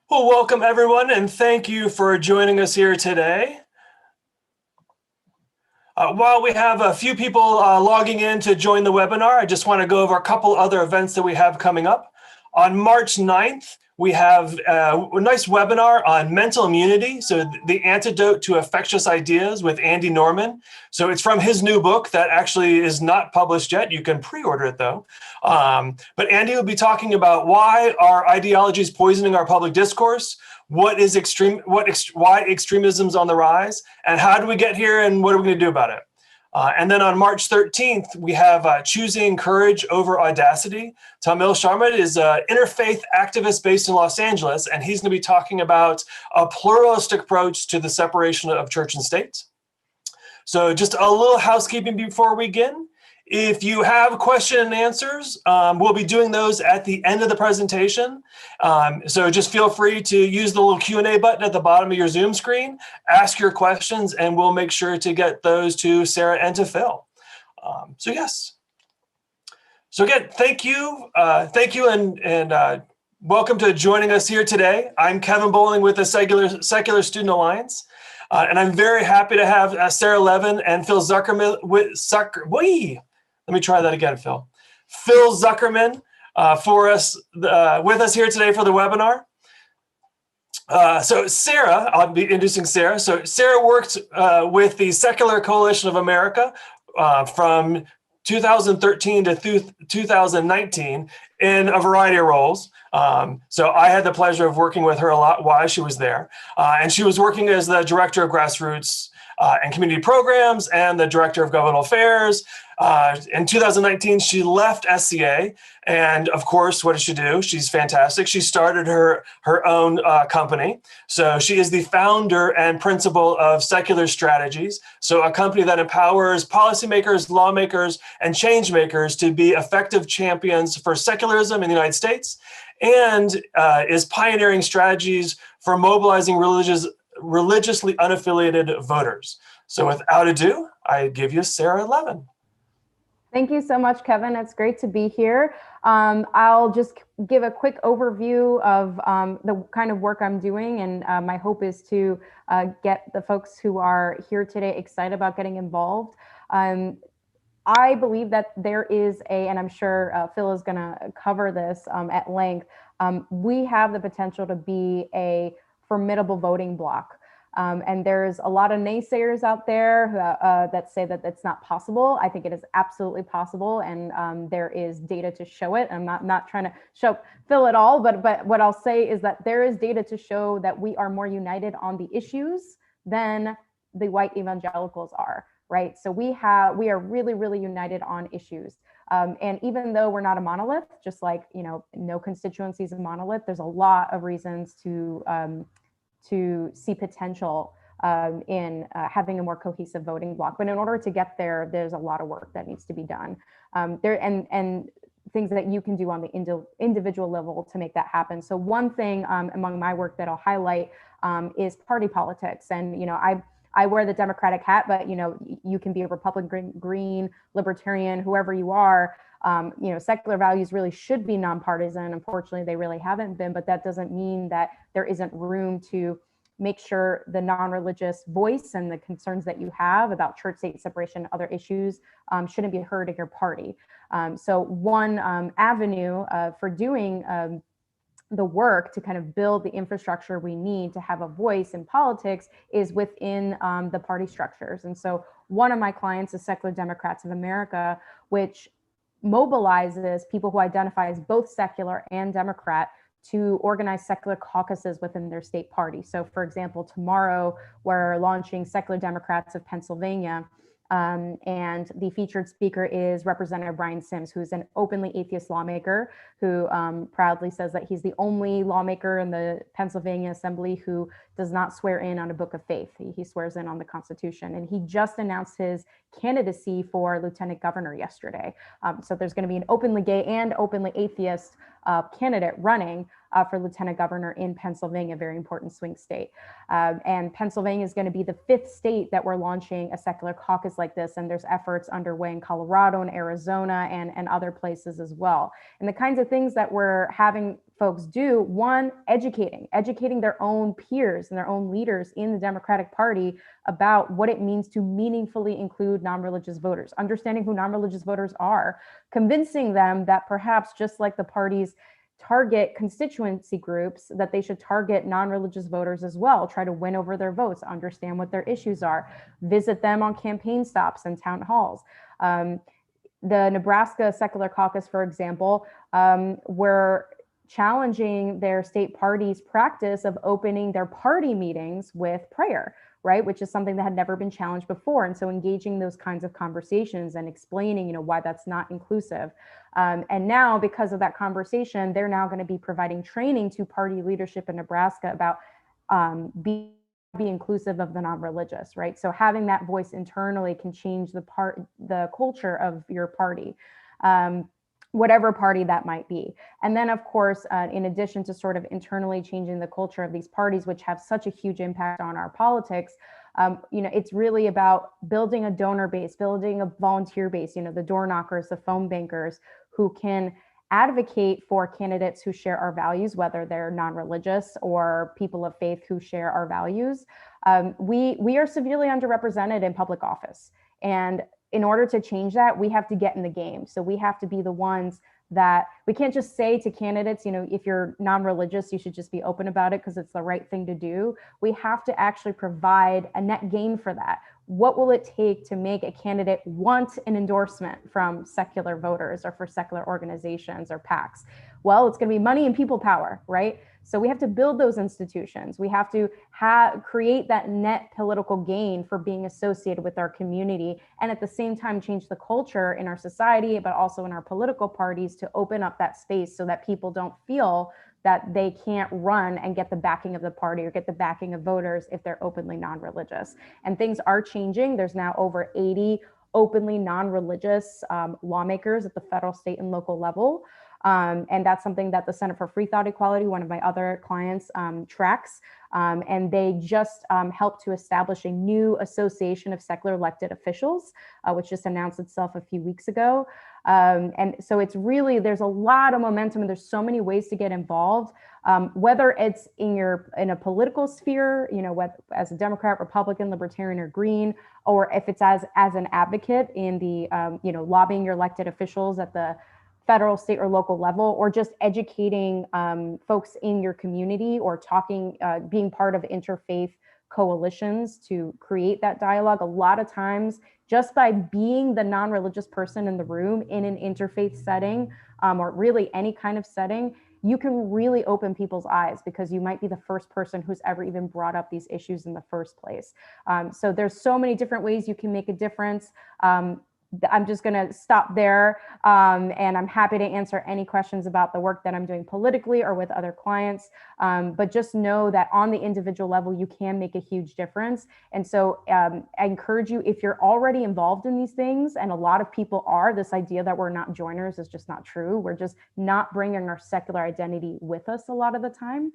Well, welcome everyone, and thank you for joining us here today. While we have a few people logging in to join the webinar, I just want to go over a couple other events that we have coming up. On March 9th, we have a nice webinar on mental immunity, so the antidote to infectious ideas with Andy Norman. So it's from his new book that actually is not published yet. You can pre-order it though. But Andy will be talking about why are ideologies poisoning our public discourse, why extremism's on the rise, and how do we get here, and what are we going to do about it? And then on March 13th, we have Choosing Courage Over Audacity. Tamil Sharma is an interfaith activist based in Los Angeles, and he's going to be talking about a pluralistic approach to the separation of church and state. So just a little housekeeping before we begin. If you have question and answers, we'll be doing those at the end of the presentation. So just feel free to use the little Q&A button at the bottom of your Zoom screen, ask your questions, and we'll make sure to get those to Sarah and to Phil. So yes. So again, thank you and welcome to joining us here today. I'm Kevin Bowling with the Secular Student Alliance. And I'm very happy to have Sarah Levin and Phil Zuckerman Let me try that again, Phil. Phil Zuckerman with us here today for the webinar. So Sarah, I'll be introducing Sarah. So Sarah worked with the Secular Coalition of America from 2013 to 2019 in a variety of roles. So I had the pleasure of working with her a lot while she was there. And she was working as the Director of Grassroots and Community Programs and the Director of Governmental Affairs. In 2019, she left SCA, and of course, what did she do? She's fantastic. She started her own company. So she is the founder and principal of Secular Strategies, so a company that empowers policymakers, lawmakers, and change makers to be effective champions for secularism in the United States, and is pioneering strategies for mobilizing religiously unaffiliated voters. So without ado, I give you Sarah Levin. Thank you so much, Kevin. It's great to be here. I'll just give a quick overview of the kind of work I'm doing, and my hope is to get the folks who are here today excited about getting involved. I believe that there is and I'm sure Phil is going to cover this at length, we have the potential to be a formidable voting bloc. And there's a lot of naysayers out there that say that it's not possible. I think it is absolutely possible, and there is data to show it. I'm not trying to show Phil at all, but what I'll say is that there is data to show that we are more united on the issues than the white evangelicals are, right? So we are really, really united on issues. And even though we're not a monolith, just like, no constituency is a monolith, there's a lot of reasons to see potential in having a more cohesive voting bloc. But in order to get there, there's a lot of work that needs to be done. And things that you can do on the individual level to make that happen. So one thing among my work that I'll highlight is party politics. And, I wear the Democratic hat, but, you can be a Republican, Green, Libertarian, whoever you are. Secular values really should be nonpartisan. Unfortunately, they really haven't been, but that doesn't mean that there isn't room to make sure the non-religious voice and the concerns that you have about church-state separation and other issues shouldn't be heard in your party. So one avenue for doing the work to kind of build the infrastructure we need to have a voice in politics is within the party structures. And so one of my clients is Secular Democrats of America, which mobilizes people who identify as both secular and Democrat to organize secular caucuses within their state party. So for example, tomorrow we're launching Secular Democrats of Pennsylvania. And the featured speaker is Representative Brian Sims, who's an openly atheist lawmaker who proudly says that he's the only lawmaker in the Pennsylvania Assembly who does not swear in on a book of faith. He swears in on the Constitution. And he just announced his candidacy for lieutenant governor yesterday. So there's going to be an openly gay and openly atheist candidate running for lieutenant governor in Pennsylvania, a very important swing state. And Pennsylvania is going to be the 5th state that we're launching a secular caucus like this. And there's efforts underway in Colorado and Arizona and other places as well. And the kinds of things that we're having folks do. One, educating their own peers and their own leaders in the Democratic Party about what it means to meaningfully include non-religious voters, understanding who non-religious voters are, convincing them that perhaps just like the party's target constituency groups, that they should target non-religious voters as well, try to win over their votes, understand what their issues are, visit them on campaign stops and town halls. The Nebraska Secular Caucus, for example, were challenging their state party's practice of opening their party meetings with prayer, right? Which is something that had never been challenged before. And so engaging those kinds of conversations and explaining, why that's not inclusive. And now, because of that conversation, they're now going to be providing training to party leadership in Nebraska about be inclusive of the non-religious, right? So having that voice internally can change the culture of your party, whatever party that might be. And then, of course, in addition to sort of internally changing the culture of these parties, which have such a huge impact on our politics, it's really about building a donor base, building a volunteer base, the door knockers, the phone bankers who can advocate for candidates who share our values, whether they're non-religious or people of faith who share our values. We are severely underrepresented in public office. And in order to change that, we have to get in the game. So we have to be the ones that we can't just say to candidates, if you're non-religious, you should just be open about it because it's the right thing to do. We have to actually provide a net gain for that. What will it take to make a candidate want an endorsement from secular voters or for secular organizations or PACs? Well, it's going to be money and people power, right? So we have to build those institutions. We have to create that net political gain for being associated with our community, and at the same time change the culture in our society, but also in our political parties to open up that space so that people don't feel that they can't run and get the backing of the party or get the backing of voters if they're openly non-religious. And things are changing. There's now over 80 openly non-religious lawmakers at the federal, state, and local level. And that's something that the Center for Free Thought Equality, one of my other clients, tracks. And they just helped to establish a new association of secular elected officials, which just announced itself a few weeks ago. And so it's really, there's a lot of momentum and there's so many ways to get involved, whether it's in a political sphere, as a Democrat, Republican, Libertarian, or Green, or if it's as an advocate in the, lobbying your elected officials at the federal, state, or local level, or just educating folks in your community, or talking, being part of interfaith coalitions to create that dialogue. A lot of times, just by being the non-religious person in the room in an interfaith setting, or really any kind of setting, you can really open people's eyes because you might be the first person who's ever even brought up these issues in the first place. So there's so many different ways you can make a difference. I'm just going to stop there, and I'm happy to answer any questions about the work that I'm doing politically or with other clients. But just know that on the individual level, you can make a huge difference. And so I encourage you, if you're already involved in these things, and a lot of people are, this idea that we're not joiners is just not true. We're just not bringing our secular identity with us a lot of the time.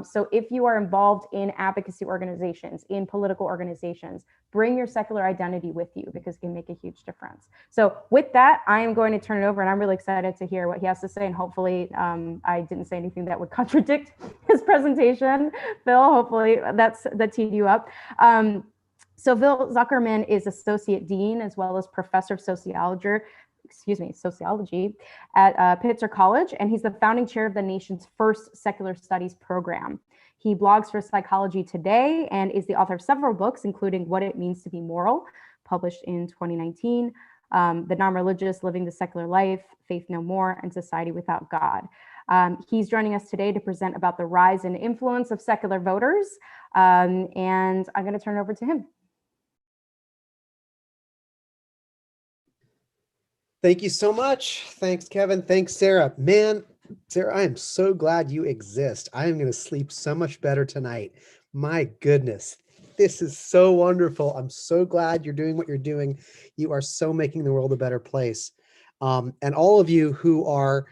So if you are involved in advocacy organizations, in political organizations, bring your secular identity with you because it can make a huge difference. So with that, I am going to turn it over, and I'm really excited to hear what he has to say. And hopefully I didn't say anything that would contradict his presentation. Phil, hopefully that teed you up. So Phil Zuckerman is Associate Dean as well as Professor of Sociology at Pitzer College, and he's the founding chair of the nation's first secular studies program. He blogs for Psychology Today and is the author of several books, including What It Means to Be Moral, published in 2019, The Non-Religious, Living the Secular Life, Faith No More, and Society Without God. He's joining us today to present about the rise and influence of secular voters, and I'm going to turn it over to him. Thank you so much. Thanks, Kevin. Thanks, Sarah. Man, Sarah, I am so glad you exist. I am going to sleep so much better tonight. My goodness, this is so wonderful. I'm so glad you're doing what you're doing. You are so making the world a better place. And all of you who are,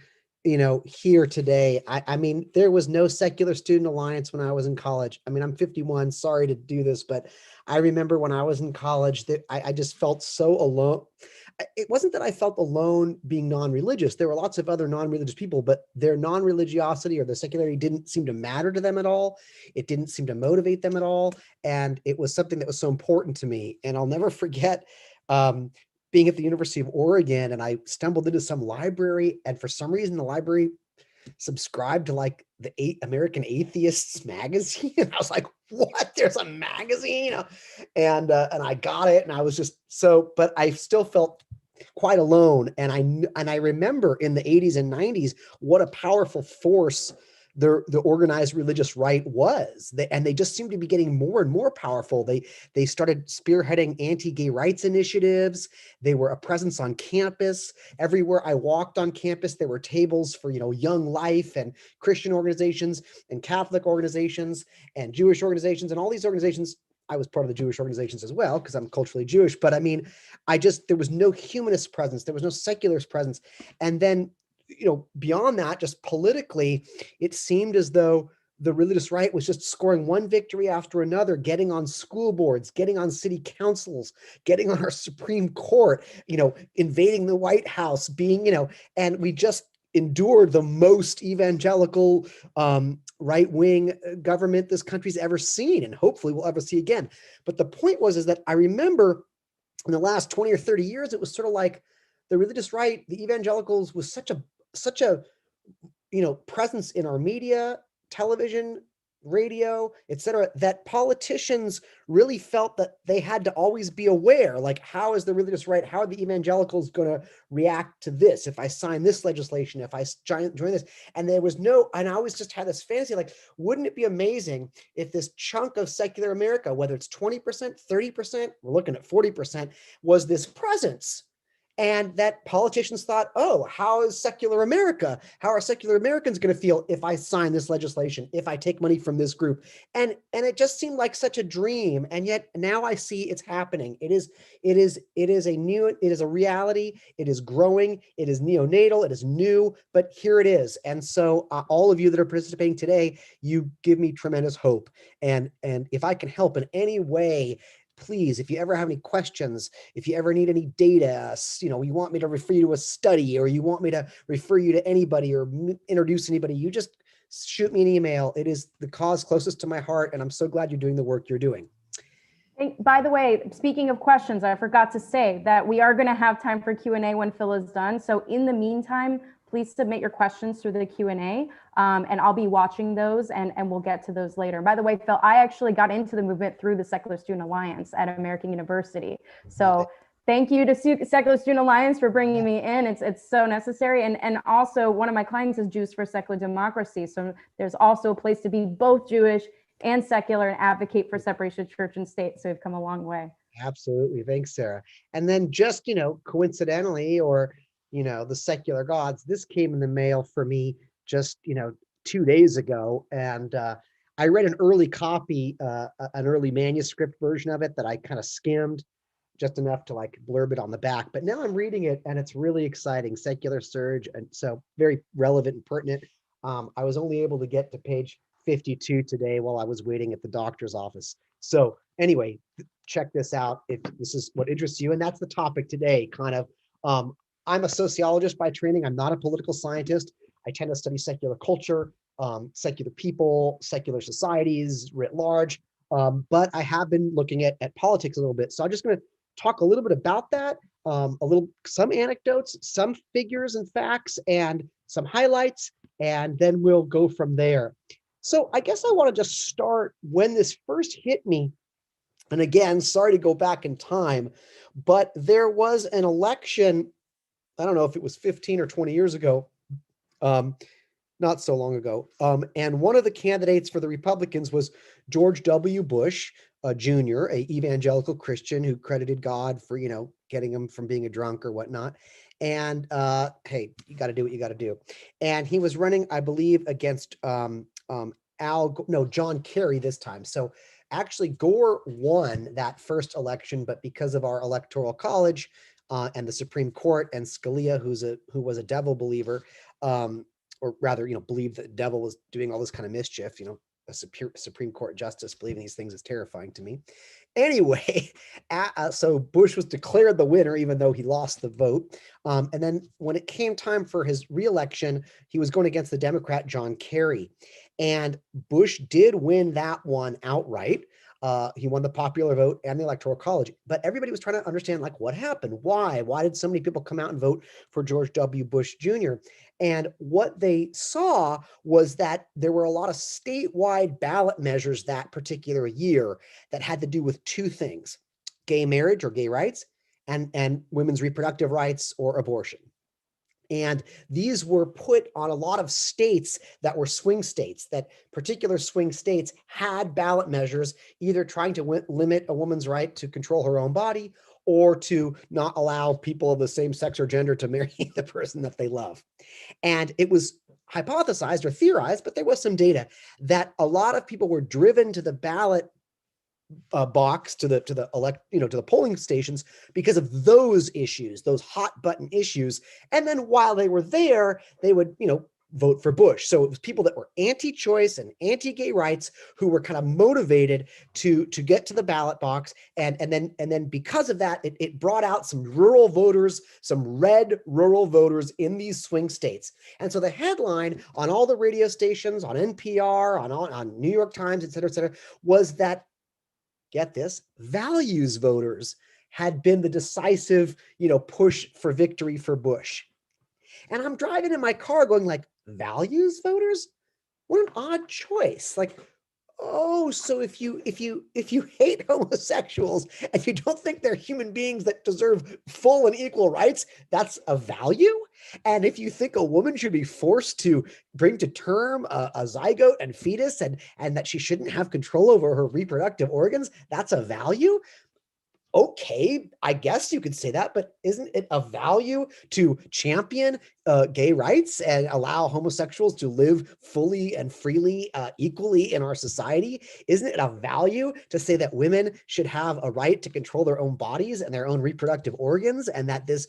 here today, I mean, there was no Secular Student Alliance when I was in college. I mean, I'm 51, sorry to do this, but I remember when I was in college that I just felt so alone. it wasn't that I felt alone being non-religious. There were lots of other non-religious people, but their non-religiosity or their secularity didn't seem to matter to them at all. It didn't seem to motivate them at all. And it was something that was so important to me. And I'll never forget being at the University of Oregon, and I stumbled into some library, and for some reason the library subscribed to like the American Atheists magazine. And I was like, what? There's a magazine? And I got it, and I was just so, but I still felt quite alone. And I remember in the 80s and 90s, what a powerful force the organized religious right was. And they just seemed to be getting more and more powerful. They started spearheading anti-gay rights initiatives. They were a presence on campus. Everywhere I walked on campus, there were tables for, Young Life and Christian organizations and Catholic organizations and Jewish organizations, and all these organizations. I was part of the Jewish organizations as well, because I'm culturally Jewish. But I mean, there was no humanist presence. There was no secularist presence. And then, beyond that, just politically, it seemed as though the religious right was just scoring one victory after another, getting on school boards, getting on city councils, getting on our Supreme Court, invading the White House, and we just endured the most evangelical right-wing government this country's ever seen, and hopefully we'll ever see again. But the point is that I remember in the last 20 or 30 years, it was sort of like the religious right, the evangelicals, was such a presence in our media, television, radio, etc., that politicians really felt that they had to always be aware, like, how is the religious right, how are the evangelicals going to react to this if I sign this legislation, if I join this? And I always just had this fantasy, like, wouldn't it be amazing if this chunk of secular America, whether it's 20%, 30%, we're looking at 40%, was this presence? And that politicians thought, oh, how are secular Americans going to feel if I sign this legislation, if I take money from this group? And it just seemed like such a dream. And yet now I see it's happening. It is a reality. It is growing. It is neonatal. It is new, but here it is. And so all of you that are participating today, you give me tremendous hope. And if I can help in any way, please, if you ever have any questions, if you ever need any data, you want me to refer you to a study, or you want me to refer you to anybody or introduce anybody, you just shoot me an email. It is the cause closest to my heart, and I'm so glad you're doing the work you're doing. By the way, speaking of questions, I forgot to say that we are going to have time for Q&A when Phil is done. So in the meantime, please submit your questions through the Q&A, and I'll be watching those, and we'll get to those later. By the way, Phil, I actually got into the movement through the Secular Student Alliance at American University. So thank you to Secular Student Alliance for bringing me in. It's so necessary. And also, one of my clients is Jews for Secular Democracy. So there's also a place to be both Jewish and secular and advocate for separation of church and state. So we've come a long way. Absolutely. Thanks, Sarah. And then just, coincidentally, or, the secular gods, this came in the mail for me just, 2 days ago. And I read an early copy, an early manuscript version of it that I kind of skimmed just enough to like blurb it on the back. But now I'm reading it, and it's really exciting. Secular Surge. And so very relevant and pertinent. I was only able to get to page 52 today while I was waiting at the doctor's office. So anyway, check this out if this is what interests you. And that's the topic today, kind of. I'm a sociologist by training. I'm not a political scientist. I tend to study secular culture, secular people, secular societies writ large. But I have been looking at politics a little bit. So I'm just going to talk a little bit about that, some anecdotes, some figures and facts, and some highlights, and then we'll go from there. So I guess I want to just start when this first hit me. And again, sorry to go back in time, but there was an election, I don't know if it was 15 or 20 years ago, not so long ago. And one of the candidates for the Republicans was George W. Bush Jr., a evangelical Christian who credited God for, getting him from being a drunk or whatnot. And hey, you got to do what you got to do. And he was running, I believe, against John Kerry this time. So actually Gore won that first election, but because of our electoral college and the Supreme Court and Scalia, who was a devil believer, or rather, believed that the devil was doing all this kind of mischief, a Supreme Court justice believing these things is terrifying to me. Anyway, so Bush was declared the winner, even though he lost the vote. And then when it came time for his reelection, he was going against the Democrat John Kerry. And Bush did win that one outright. He won the popular vote and the Electoral College. But everybody was trying to understand, like, what happened? Why? Why did so many people come out and vote for George W. Bush Jr.? And what they saw was that there were a lot of statewide ballot measures that particular year that had to do with two things: gay marriage or gay rights, and women's reproductive rights or abortion. And these were put on a lot of states that were swing states, that particular swing states had ballot measures either trying to limit a woman's right to control her own body or to not allow people of the same sex or gender to marry the person that they love. And it was hypothesized or theorized, but there was some data that a lot of people were driven to the ballot box, to the polling stations because of those issues, those hot button issues. And then while they were there, they would, vote for Bush. So it was people that were anti-choice and anti-gay rights who were kind of motivated to get to the ballot box. And then because of that, it brought out some rural voters, some red rural voters in these swing states. And so the headline on all the radio stations, on NPR, on New York Times, et cetera, was that, get this, values voters had been the decisive, push for victory for Bush. And I'm driving in my car going like, values voters? What an odd choice. Like, oh, so if you hate homosexuals and you don't think they're human beings that deserve full and equal rights, that's a value? And if you think a woman should be forced to bring to term a zygote and fetus and that she shouldn't have control over her reproductive organs, that's a value? Okay, I guess you could say that, but isn't it a value to champion gay rights and allow homosexuals to live fully and freely, equally in our society? Isn't it a value to say that women should have a right to control their own bodies and their own reproductive organs, and that this,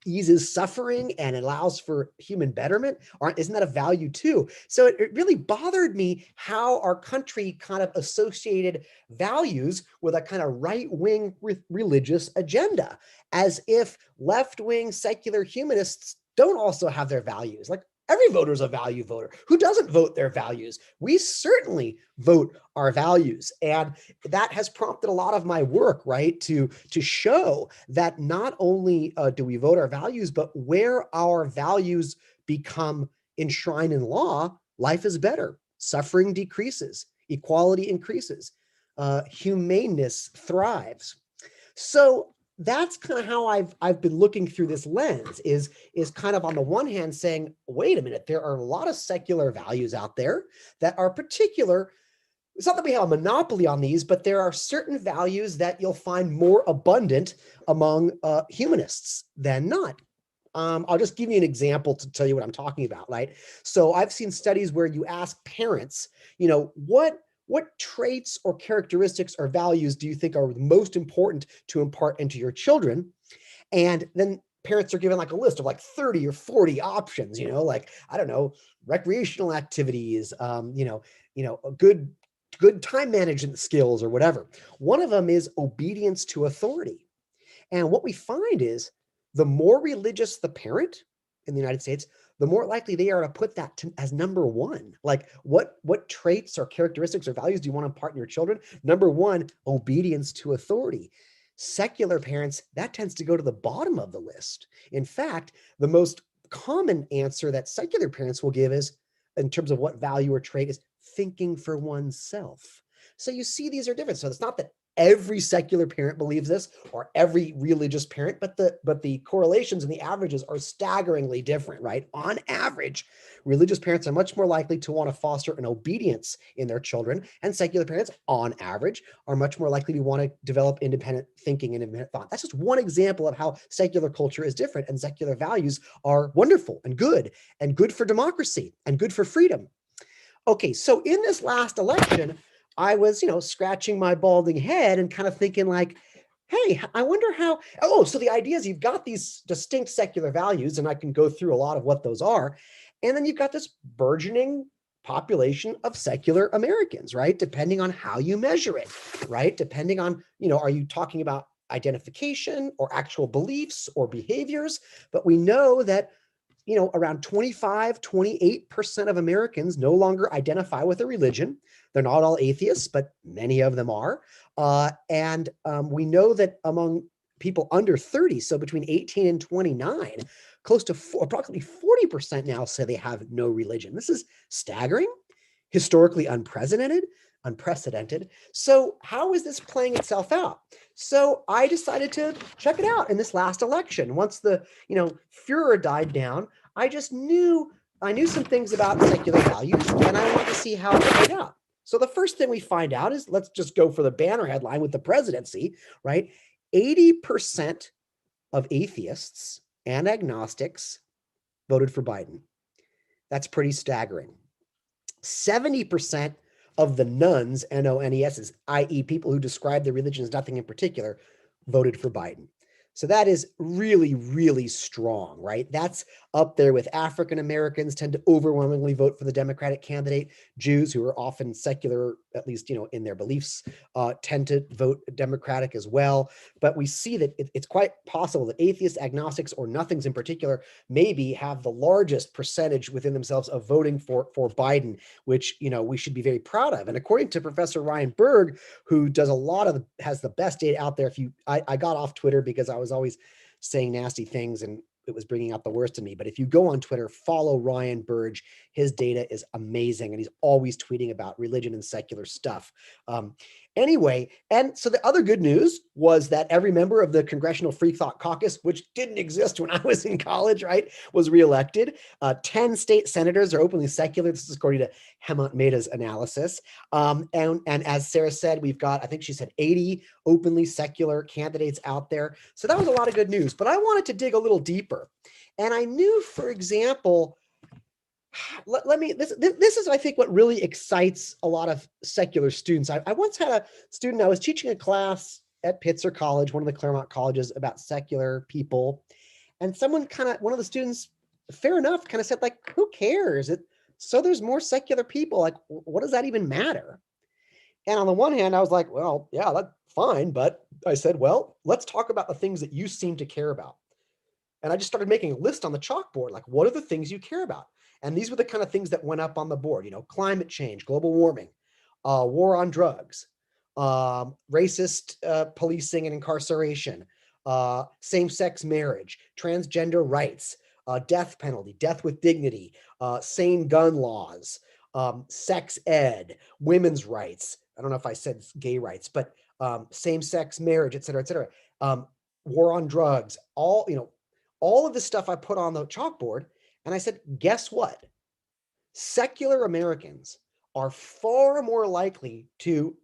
eases suffering and allows for human betterment? Isn't that a value too? So it really bothered me how our country kind of associated values with a kind of right-wing religious agenda, as if left-wing secular humanists don't also have their values. Like, every voter is a value voter. Who doesn't vote their values? We certainly vote our values. And that has prompted a lot of my work, right? To show that not only do we vote our values, but where our values become enshrined in law, life is better. Suffering decreases. Equality increases. Humaneness thrives. So that's kind of how I've been looking through this lens, is kind of on the one hand saying, wait a minute, there are a lot of secular values out there that are particular. It's not that we have a monopoly on these, but there are certain values that you'll find more abundant among humanists than not. I'll just give you an example to tell you what I'm talking about, right? So I've seen studies where you ask parents, what traits or characteristics or values do you think are most important to impart into your children? And then parents are given like a list of like 30 or 40 options, like, I don't know, recreational activities, good time management skills or whatever. One of them is obedience to authority. And what we find is the more religious the parent in the United States, the more likely they are to put that as number one. Like, what traits or characteristics or values do you want to impart in your children? Number one, obedience to authority. Secular parents, that tends to go to the bottom of the list. In fact, the most common answer that secular parents will give is, in terms of what value or trait, is thinking for oneself. So you see, these are different. So it's not that every secular parent believes this, or every religious parent, but the correlations and the averages are staggeringly different, right? On average, religious parents are much more likely to want to foster an obedience in their children, and secular parents, on average, are much more likely to want to develop independent thinking and independent thought. That's just one example of how secular culture is different, and secular values are wonderful and good for democracy and good for freedom. Okay, so in this last election, I was, scratching my balding head and kind of thinking like, hey, I wonder how, so the idea is you've got these distinct secular values, and I can go through a lot of what those are. And then you've got this burgeoning population of secular Americans, right? Depending on how you measure it, right? Depending on, are you talking about identification or actual beliefs or behaviors? But we know that, around 25, 28% of Americans no longer identify with a religion. They're not all atheists, but many of them are. And we know that among people under 30, so between 18 and 29, close to approximately 40% now say they have no religion. This is staggering, historically unprecedented. So how is this playing itself out? So I decided to check it out in this last election. Once the, furor died down, I knew some things about secular values, and I wanted to see how it played out. So the first thing we find out is, let's just go for the banner headline with the presidency, right? 80% of atheists and agnostics voted for Biden. That's pretty staggering. 70% of the nuns, N-O-N-E-S, i.e. people who describe their religion as nothing in particular, voted for Biden. So that is really, really strong, right? That's up there with African Americans tend to overwhelmingly vote for the Democratic candidate. Jews, who are often secular, at least, in their beliefs, tend to vote Democratic as well. But we see that it's quite possible that atheists, agnostics, or nothings in particular maybe have the largest percentage within themselves of voting for Biden, which, we should be very proud of. And according to Professor Ryan Berg, who does has the best data out there. I got off Twitter because I was always saying nasty things and it was bringing out the worst in me. But if you go on Twitter, follow Ryan Burge. His data is amazing, and he's always tweeting about religion and secular stuff. Anyway, and so the other good news was that every member of the Congressional Free Thought Caucus, which didn't exist when I was in college, right, was reelected. 10 state senators are openly secular. This is according to Hemant Mehta's analysis. And as Sarah said, we've got, I think she said 80 openly secular candidates out there. So that was a lot of good news. But I wanted to dig a little deeper. And I knew, for example, this is, I think, what really excites a lot of secular students. I once had a student, I was teaching a class at Pitzer College, one of the Claremont colleges, about secular people. And one of the students, fair enough, kind of said, like, who cares? So there's more secular people. Like, what does that even matter? And on the one hand, I was like, well, yeah, that's fine. But I said, well, let's talk about the things that you seem to care about. And I just started making a list on the chalkboard, like, what are the things you care about? And these were the kind of things that went up on the board, climate change, global warming, war on drugs, racist policing and incarceration, same-sex marriage, transgender rights, death penalty, death with dignity, sane gun laws, sex ed, women's rights. I don't know if I said gay rights, but same-sex marriage, et cetera, war on drugs, all of this stuff I put on the chalkboard. And I said, guess what? Secular Americans are far more likely to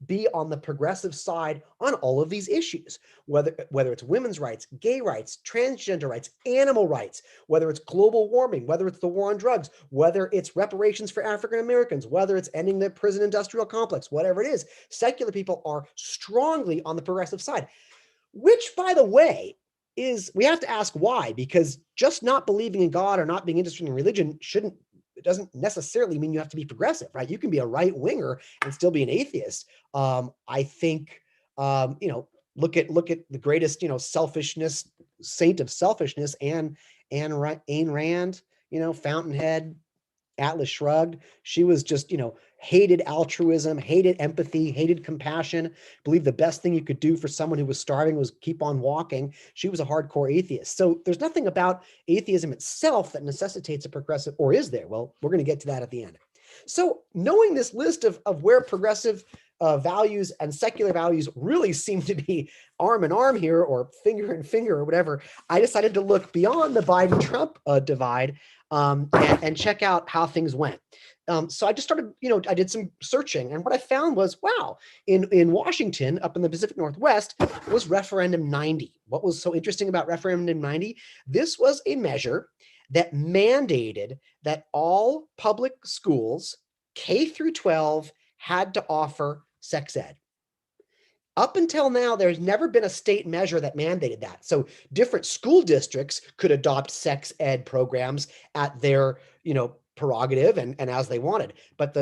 be on the progressive side on all of these issues, whether it's women's rights, gay rights, transgender rights, animal rights, whether it's global warming, whether it's the war on drugs, whether it's reparations for African Americans, whether it's ending the prison industrial complex, whatever it is. Secular people are strongly on the progressive side, which, by the way, we have to ask why, because just not believing in God or not being interested in religion it doesn't necessarily mean you have to be progressive, right? You can be a right winger and still be an atheist. I think, look at the greatest, selfishness, saint of selfishness, Ayn Rand, Fountainhead, Atlas Shrugged. She was just, hated altruism, hated empathy, hated compassion, believed the best thing you could do for someone who was starving was keep on walking. She was a hardcore atheist. So there's nothing about atheism itself that necessitates a progressive, or is there? Well, we're going to get to that at the end. So knowing this list of where progressive values and secular values really seem to be arm in arm here, or finger in finger, or whatever, I decided to look beyond the Biden-Trump divide and check out how things went. So I just started, I did some searching, and what I found was, wow, in Washington, up in the Pacific Northwest, was Referendum 90. What was so interesting about Referendum 90? This was a measure that mandated that all public schools, K through 12, had to offer sex ed. Up until now, there's never been a state measure that mandated that. So different school districts could adopt sex ed programs at their, prerogative and as they wanted. But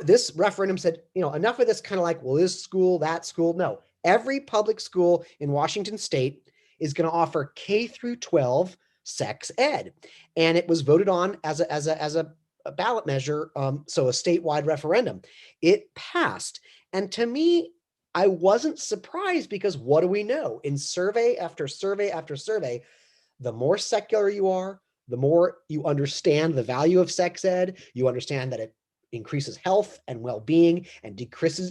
this referendum said, enough of this kind of like, well, this school, that school. No, every public school in Washington state is going to offer K through 12 sex ed. And it was voted on as a ballot measure, so a statewide referendum. It passed. And to me, I wasn't surprised, because what do we know? In survey after survey after survey, the more secular you are, the more you understand the value of sex ed. You understand that it increases health and well-being and decreases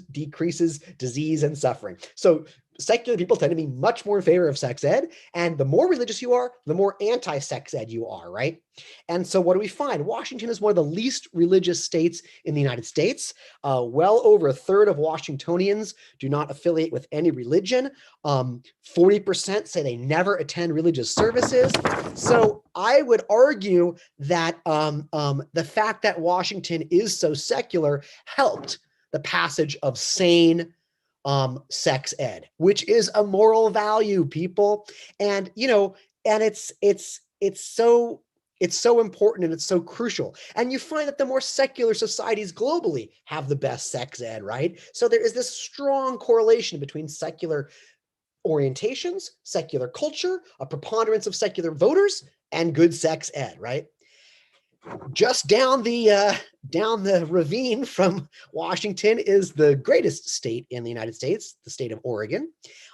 disease and suffering. So secular people tend to be much more in favor of sex ed, and the more religious you are, the more anti-sex ed you are, right? And so what do we find? Washington is one of the least religious states in the United States. Well over a third of Washingtonians do not affiliate with any religion. 40% say they never attend religious services. So I would argue that the fact that Washington is so secular helped the passage of sane sex ed, which is a moral value, people. And it's so important, and it's so crucial. And you find that the more secular societies globally have the best sex ed, right? So there is this strong correlation between secular orientations, secular culture, a preponderance of secular voters, and good sex ed, right? Just down the ravine from Washington is the greatest state in the United States, the state of Oregon.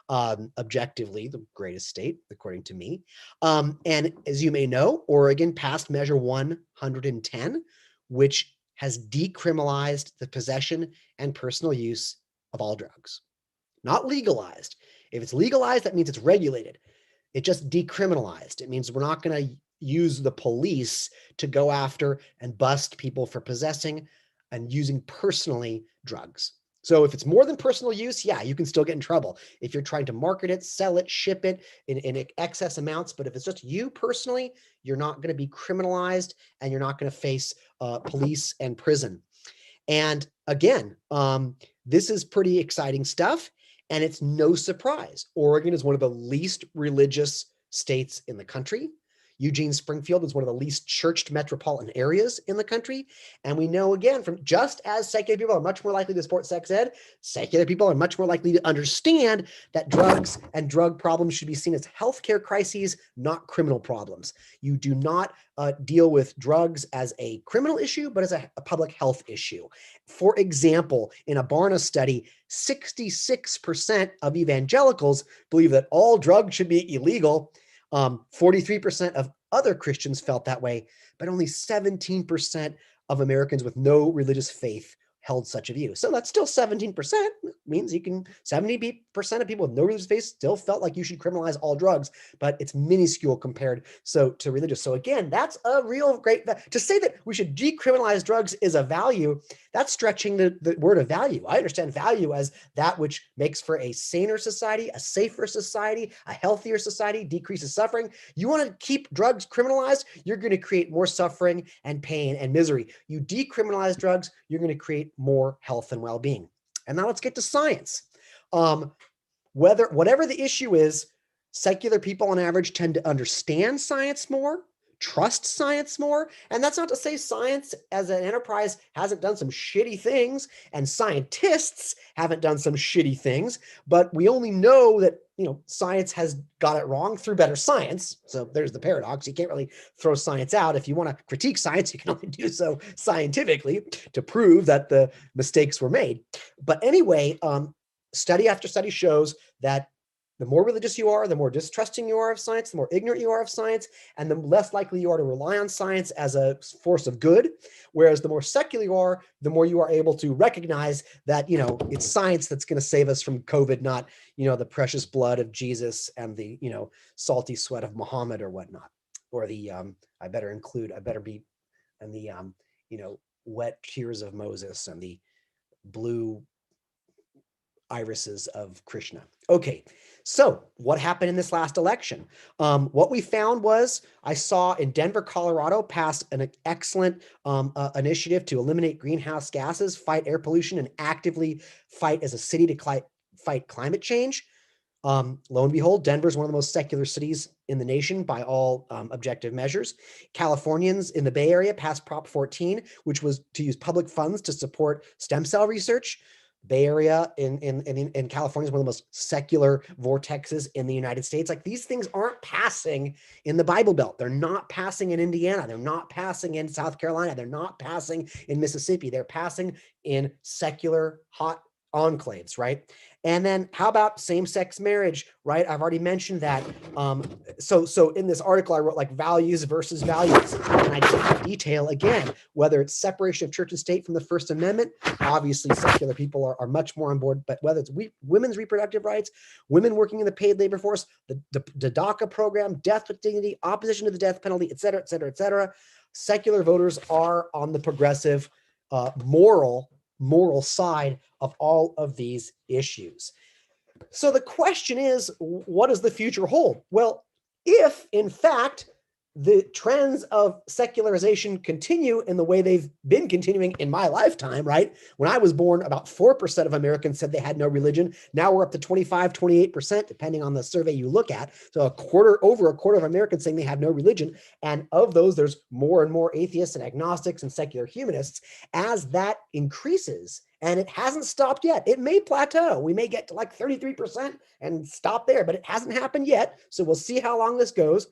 Objectively, the greatest state, according to me. And as you may know, Oregon passed Measure 110, which has decriminalized the possession and personal use of all drugs. Not legalized. If it's legalized, that means it's regulated. It just decriminalized. It means we're not going to use the police to go after and bust people for possessing and using personally drugs. So if it's more than personal use, yeah, you can still get in trouble if you're trying to market it, sell it, ship it in excess amounts. But if it's just you personally, you're not going to be criminalized, and you're not going to face police and prison. And again, this is pretty exciting stuff. And it's no surprise. Oregon is one of the least religious states in the country. Eugene, Springfield is one of the least churched metropolitan areas in the country. And we know, again, from just as secular people are much more likely to support sex ed, secular people are much more likely to understand that drugs and drug problems should be seen as healthcare crises, not criminal problems. You do not deal with drugs as a criminal issue, but as a public health issue. For example, in a Barna study, 66% of evangelicals believe that all drugs should be illegal. 43% of other Christians felt that way, but only 17% of Americans with no religious faith held such a view. So that's still 17%. Means 70% of people with no religious faith still felt like you should criminalize all drugs, but it's minuscule compared to religious. So again, that's a real great, to say that we should decriminalize drugs is a value, that's stretching the word of value. I understand value as that which makes for a saner society, a safer society, a healthier society, decreases suffering. You want to keep drugs criminalized, you're going to create more suffering and pain and misery. You decriminalize drugs, you're going to create more health and well-being. And now let's get to science. Whatever the issue is, secular people on average tend to understand science more, trust science more. And that's not to say science as an enterprise hasn't done some shitty things, and scientists haven't done some shitty things, but we only know that science has got it wrong through better science. So there's the paradox. You can't really throw science out. If you want to critique science, you can only do so scientifically to prove that the mistakes were made. But anyway, study after study shows that the more religious you are, the more distrusting you are of science, the more ignorant you are of science, and the less likely you are to rely on science as a force of good. Whereas the more secular you are, the more you are able to recognize that, it's science that's going to save us from COVID, not, the precious blood of Jesus and the, salty sweat of Muhammad or whatnot, or the, wet tears of Moses and the blue irises of Krishna. Okay, so what happened in this last election? What we found was, I saw in Denver, Colorado, passed an excellent initiative to eliminate greenhouse gases, fight air pollution, and actively fight as a city to fight climate change. Lo and behold, Denver is one of the most secular cities in the nation by all objective measures. Californians in the Bay Area passed Prop 14, which was to use public funds to support stem cell research. Bay Area in California is one of the most secular vortexes in the United States. Like, these things aren't passing in the Bible Belt. They're not passing in Indiana. They're not passing in South Carolina. They're not passing in Mississippi. They're passing in secular hot enclaves, right? And then how about same-sex marriage, right? I've already mentioned that. So in this article, I wrote like values versus values. And I just detail again, whether it's separation of church and state from the First Amendment, obviously secular people are much more on board, but whether it's women's reproductive rights, women working in the paid labor force, the DACA program, death with dignity, opposition to the death penalty, et cetera, et cetera, et cetera, secular voters are on the progressive moral side of all of these issues. So the question is, what does the future hold? Well, if in fact the trends of secularization continue in the way they've been continuing in my lifetime, right? When I was born, about 4% of Americans said they had no religion. Now we're up to 25, 28%, depending on the survey you look at. So over a quarter of Americans saying they have no religion. And of those, there's more and more atheists and agnostics and secular humanists. As that increases, and it hasn't stopped yet. It may plateau. We may get to like 33% and stop there, but it hasn't happened yet. So we'll see how long this goes.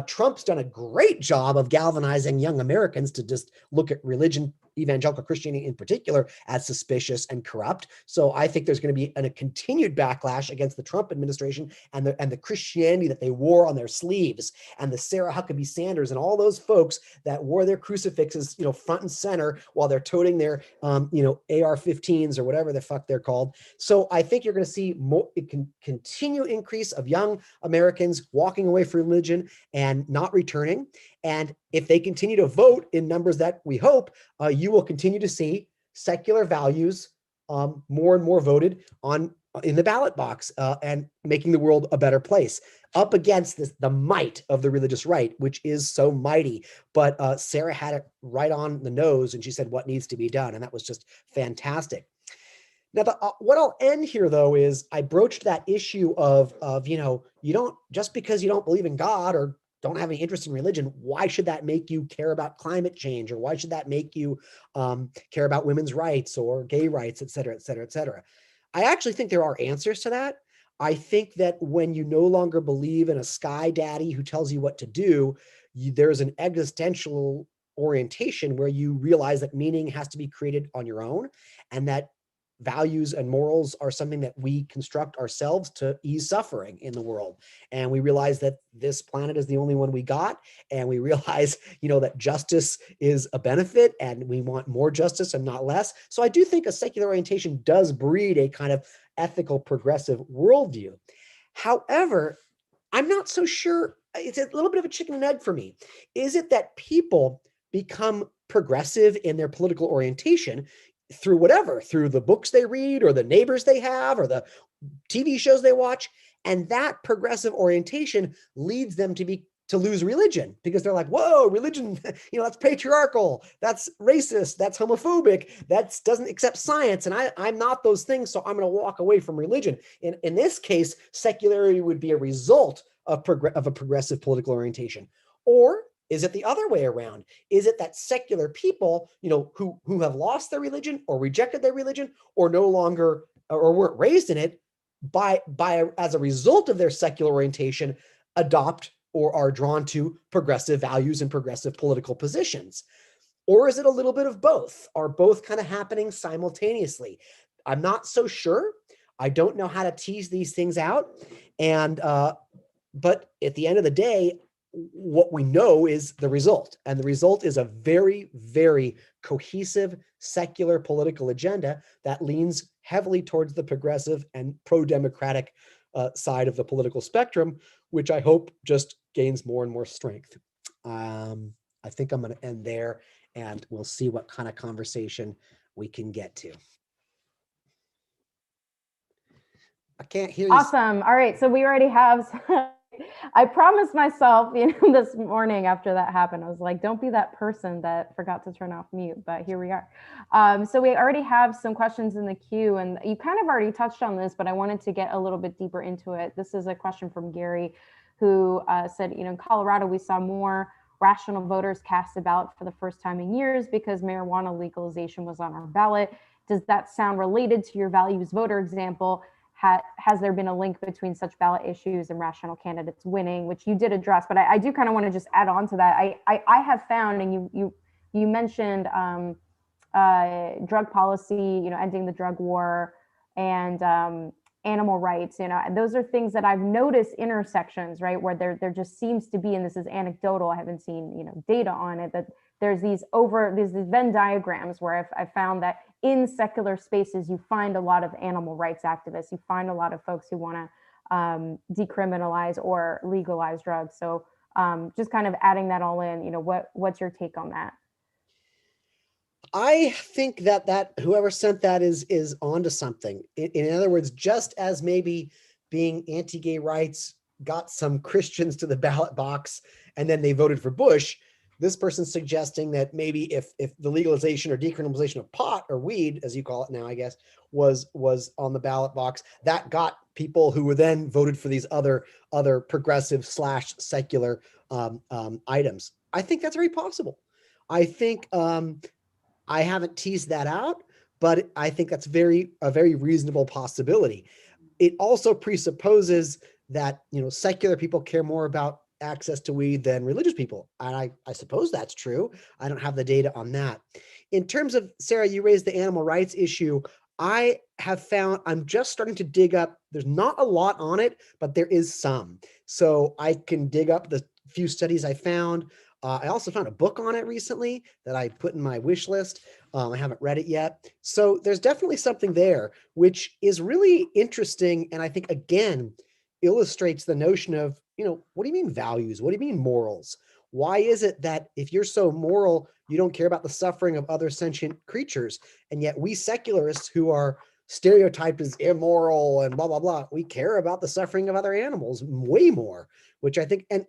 Trump's done a great job of galvanizing young Americans to just look at religion, evangelical Christianity in particular, as suspicious and corrupt. So I think there's going to be a continued backlash against the Trump administration and the Christianity that they wore on their sleeves, and the Sarah Huckabee Sanders and all those folks that wore their crucifixes, front and center while they're toting their, AR-15s or whatever the fuck they're called. So I think you're going to see it can continue increase of young Americans walking away from religion and not returning. And if they continue to vote in numbers that we hope, you will continue to see secular values more and more voted on in the ballot box and making the world a better place up against the might of the religious right, which is so mighty. But Sarah had it right on the nose, and she said what needs to be done. And that was just fantastic. Now, what I'll end here, though, is I broached that issue of you don't, just because you don't believe in God or don't have any interest in religion, why should that make you care about climate change? Or why should that make you care about women's rights or gay rights, et cetera, et cetera, et cetera? I actually think there are answers to that. I think that when you no longer believe in a sky daddy who tells you what to do, there's an existential orientation where you realize that meaning has to be created on your own, and that values and morals are something that we construct ourselves to ease suffering in the world. And we realize that this planet is the only one we got. And we realize, that justice is a benefit and we want more justice and not less. So I do think a secular orientation does breed a kind of ethical, progressive worldview. However, I'm not so sure. It's a little bit of a chicken and egg for me. Is it that people become progressive in their political orientation through the books they read or the neighbors they have or the TV shows they watch, and that progressive orientation leads them to lose religion because they're like, whoa, religion, that's patriarchal, that's racist, that's homophobic, that doesn't accept science, and I'm not those things, so I'm going to walk away from religion. In this case, secularity would be a result of a progressive political orientation. Or is it the other way around? Is it that secular people, who have lost their religion or rejected their religion or no longer or weren't raised in it, as a result of their secular orientation, adopt or are drawn to progressive values and progressive political positions? Or is it a little bit of both? Are both kind of happening simultaneously? I'm not so sure. I don't know how to tease these things out. And but at the end of the day, what we know is the result. And the result is a very, very cohesive secular political agenda that leans heavily towards the progressive and pro-democratic side of the political spectrum, which I hope just gains more and more strength. I think I'm going to end there, and we'll see what kind of conversation we can get to. I can't hear you. Awesome. All right. So we already have I promised myself, this morning after that happened, I was like, don't be that person that forgot to turn off mute, but here we are. So we already have some questions in the queue, and you kind of already touched on this, but I wanted to get a little bit deeper into it. This is a question from Gary, who said, in Colorado, we saw more rational voters cast a ballot for the first time in years because marijuana legalization was on our ballot. Does that sound related to your values voter example? Has there been a link between such ballot issues and rational candidates winning, which you did address, but I do kind of want to just add on to that. I have found, and you mentioned drug policy, ending the drug war, and animal rights, and those are things that I've noticed intersections, right, where there just seems to be, and this is anecdotal, I haven't seen data on it, that there's these Venn diagrams where I've found that in secular spaces, you find a lot of animal rights activists. You find a lot of folks who want to decriminalize or legalize drugs. So just kind of adding that all in, what's your take on that? I think that whoever sent that is onto something. In other words, just as maybe being anti-gay rights got some Christians to the ballot box and then they voted for Bush, this person's suggesting that maybe if the legalization or decriminalization of pot or weed, as you call it now, I guess, was on the ballot box, that got people who were then voted for these other progressive / secular items. I think that's very possible. I think I haven't teased that out, but I think that's a very reasonable possibility. It also presupposes that secular people care more about access to weed than religious people. And I suppose that's true. I don't have the data on that. In terms of, Sarah, you raised the animal rights issue. I have found, I'm just starting to dig up, there's not a lot on it, but there is some. So I can dig up the few studies I found. I also found a book on it recently that I put in my wish list. I haven't read it yet. So there's definitely something there, which is really interesting. And I think, again, illustrates the notion of, what do you mean values? What do you mean morals? Why is it that if you're so moral, you don't care about the suffering of other sentient creatures? And yet we secularists who are stereotyped as immoral and blah, blah, blah, we care about the suffering of other animals way more, which I think, and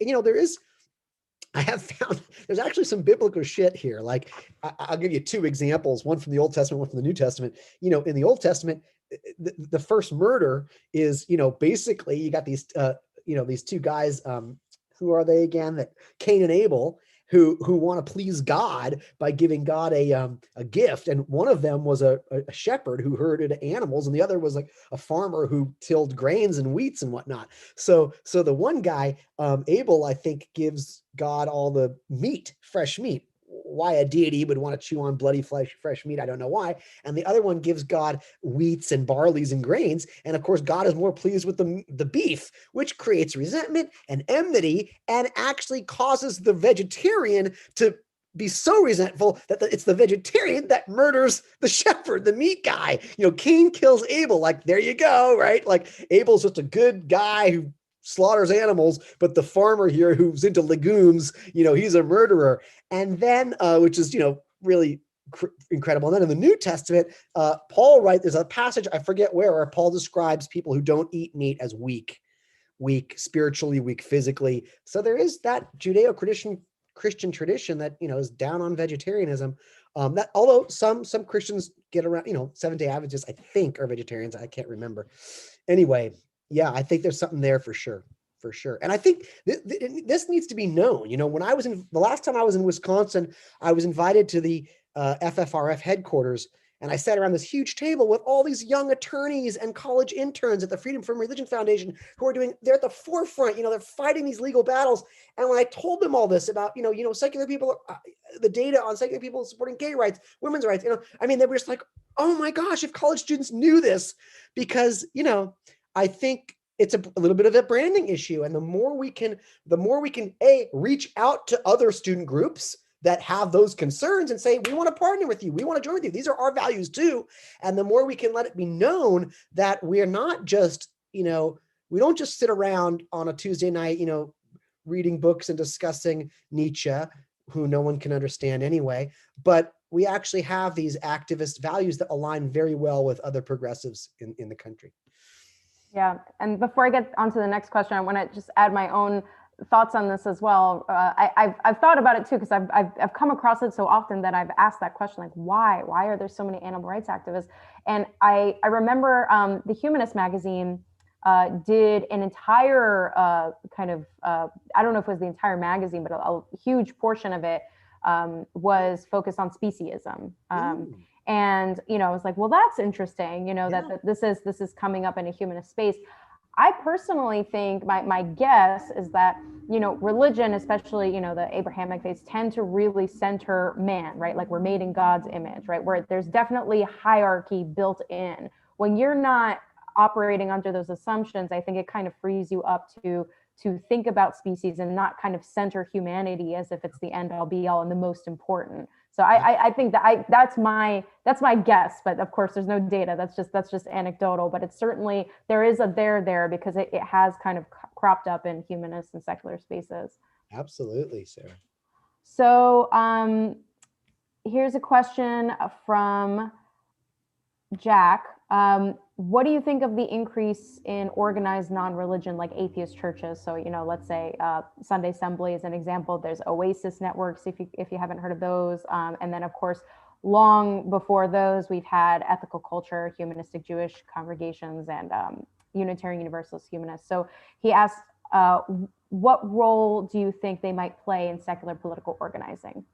I have found there's actually some biblical shit here. Like I'll give you two examples, one from the Old Testament, one from the New Testament. In the Old Testament, the first murder is, basically you got these, these two guys, who are they again? That Cain and Abel, who want to please God by giving God a gift. And one of them was a shepherd who herded animals, and the other was like a farmer who tilled grains and wheats and whatnot. So the one guy, Abel, I think, gives God all the meat, fresh meat. Why a deity would want to chew on bloody flesh, fresh meat, I don't know why. And the other one gives God wheats and barleys and grains. And of course, God is more pleased with the beef, which creates resentment and enmity and actually causes the vegetarian to be so resentful that it's the vegetarian that murders the shepherd, the meat guy. Cain kills Abel. Like, there you go, right? Like, Abel's just a good guy who slaughters animals, but the farmer here who's into legumes, he's a murderer. And then, which is, really incredible. And then in the New Testament, Paul writes, there's a passage, I forget where Paul describes people who don't eat meat as weak spiritually, weak physically. So there is that Judeo-Christian tradition that, is down on vegetarianism. That although some Christians get around, Seventh-day Adventists, I think, are vegetarians. I can't remember. Anyway, yeah, I think there's something there for sure. And I think this needs to be known. When the last time I was in Wisconsin, I was invited to the FFRF headquarters, and I sat around this huge table with all these young attorneys and college interns at the Freedom from Religion Foundation who are they're at the forefront, they're fighting these legal battles. And when I told them all this about, secular people, the data on secular people supporting gay rights, women's rights, they were just like, oh my gosh, if college students knew this, because, I think it's a little bit of a branding issue. And the more we can reach out to other student groups that have those concerns and say, we want to partner with you. We want to join with you. These are our values too. And the more we can let it be known that we are not just, we don't just sit around on a Tuesday night, reading books and discussing Nietzsche, who no one can understand anyway, but we actually have these activist values that align very well with other progressives in the country. Yeah, and before I get onto the next question, I want to just add my own thoughts on this as well. I've thought about it too, because I've come across it so often that I've asked that question, like, why are there so many animal rights activists? And I remember the Humanist magazine did an entire I don't know if it was the entire magazine, but a huge portion of it was focused on speciesism. And, I was like, well, that's interesting, that this is coming up in a humanist space. I personally think my guess is that, religion, especially, the Abrahamic faiths, tend to really center man, right? Like, we're made in God's image, right? Where there's definitely hierarchy built in. When you're not operating under those assumptions, I think it kind of frees you up to think about species and not kind of center humanity as if it's the end all be all and the most important. So I think that that's my guess, but of course there's no data. That's just anecdotal, but it's certainly, there is a there because it has kind of cropped up in humanist and secular spaces. Absolutely, Sarah. So here's a question from Jack. What do you think of the increase in organized non-religion like atheist churches? So, let's say Sunday Assembly is an example. There's Oasis networks, if you haven't heard of those. And then, of course, long before those, we've had ethical culture, humanistic Jewish congregations, and Unitarian Universalist humanists. So he asked, what role do you think they might play in secular political organizing?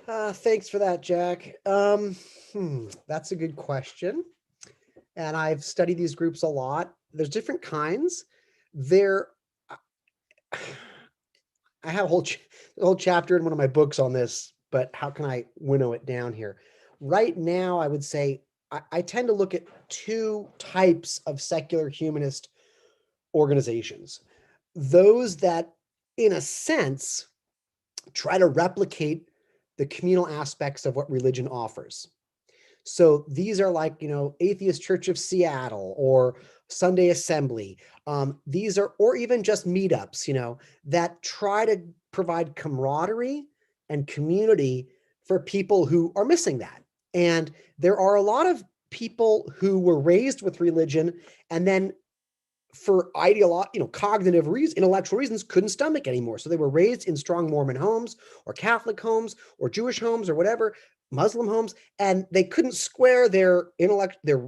Thanks for that, Jack. That's a good question. And I've studied these groups a lot. There's different kinds. I have a whole chapter in one of my books on this, but how can I winnow it down here? Right now, I would say I tend to look at two types of secular humanist organizations. Those that, in a sense, try to replicate the communal aspects of what religion offers. So these are like, Atheist Church of Seattle or Sunday Assembly. These are, or even just meetups, that try to provide camaraderie and community for people who are missing that. And there are a lot of people who were raised with religion and then for cognitive reasons, intellectual reasons, couldn't stomach anymore. So they were raised in strong Mormon homes or Catholic homes or Jewish homes or whatever, Muslim homes, and they couldn't square their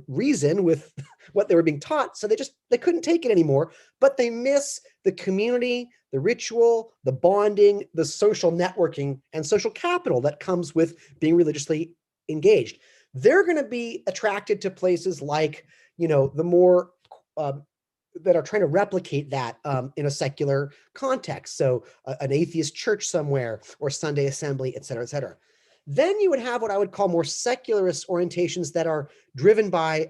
reason with what they were being taught. So they couldn't take it anymore, but they miss the community, the ritual, the bonding, the social networking, and social capital that comes with being religiously engaged. They're going to be attracted to places like, the more that are trying to replicate that in a secular context. So an atheist church somewhere or Sunday Assembly, et cetera, et cetera. Then you would have what I would call more secularist orientations that are driven by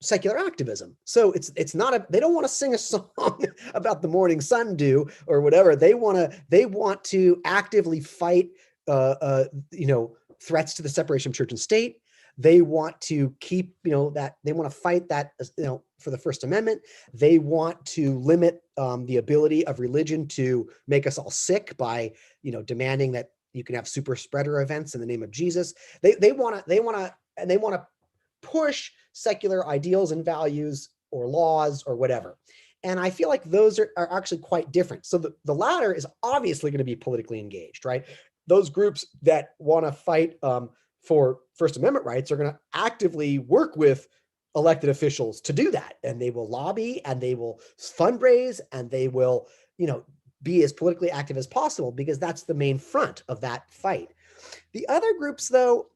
secular activism. So it's not they don't want to sing a song about the morning sun dew or whatever. They want to actively fight threats to the separation of church and state. They want to keep, that they want to fight that, for the First Amendment. They want to limit the ability of religion to make us all sick by, demanding that you can have super spreader events in the name of Jesus. They want to push secular ideals and values or laws or whatever. And I feel like those are actually quite different. So the latter is obviously going to be politically engaged, right? Those groups that want to fight for First Amendment rights are going to actively work with elected officials to do that. And they will lobby and they will fundraise and they will, be as politically active as possible because that's the main front of that fight. The other groups, though,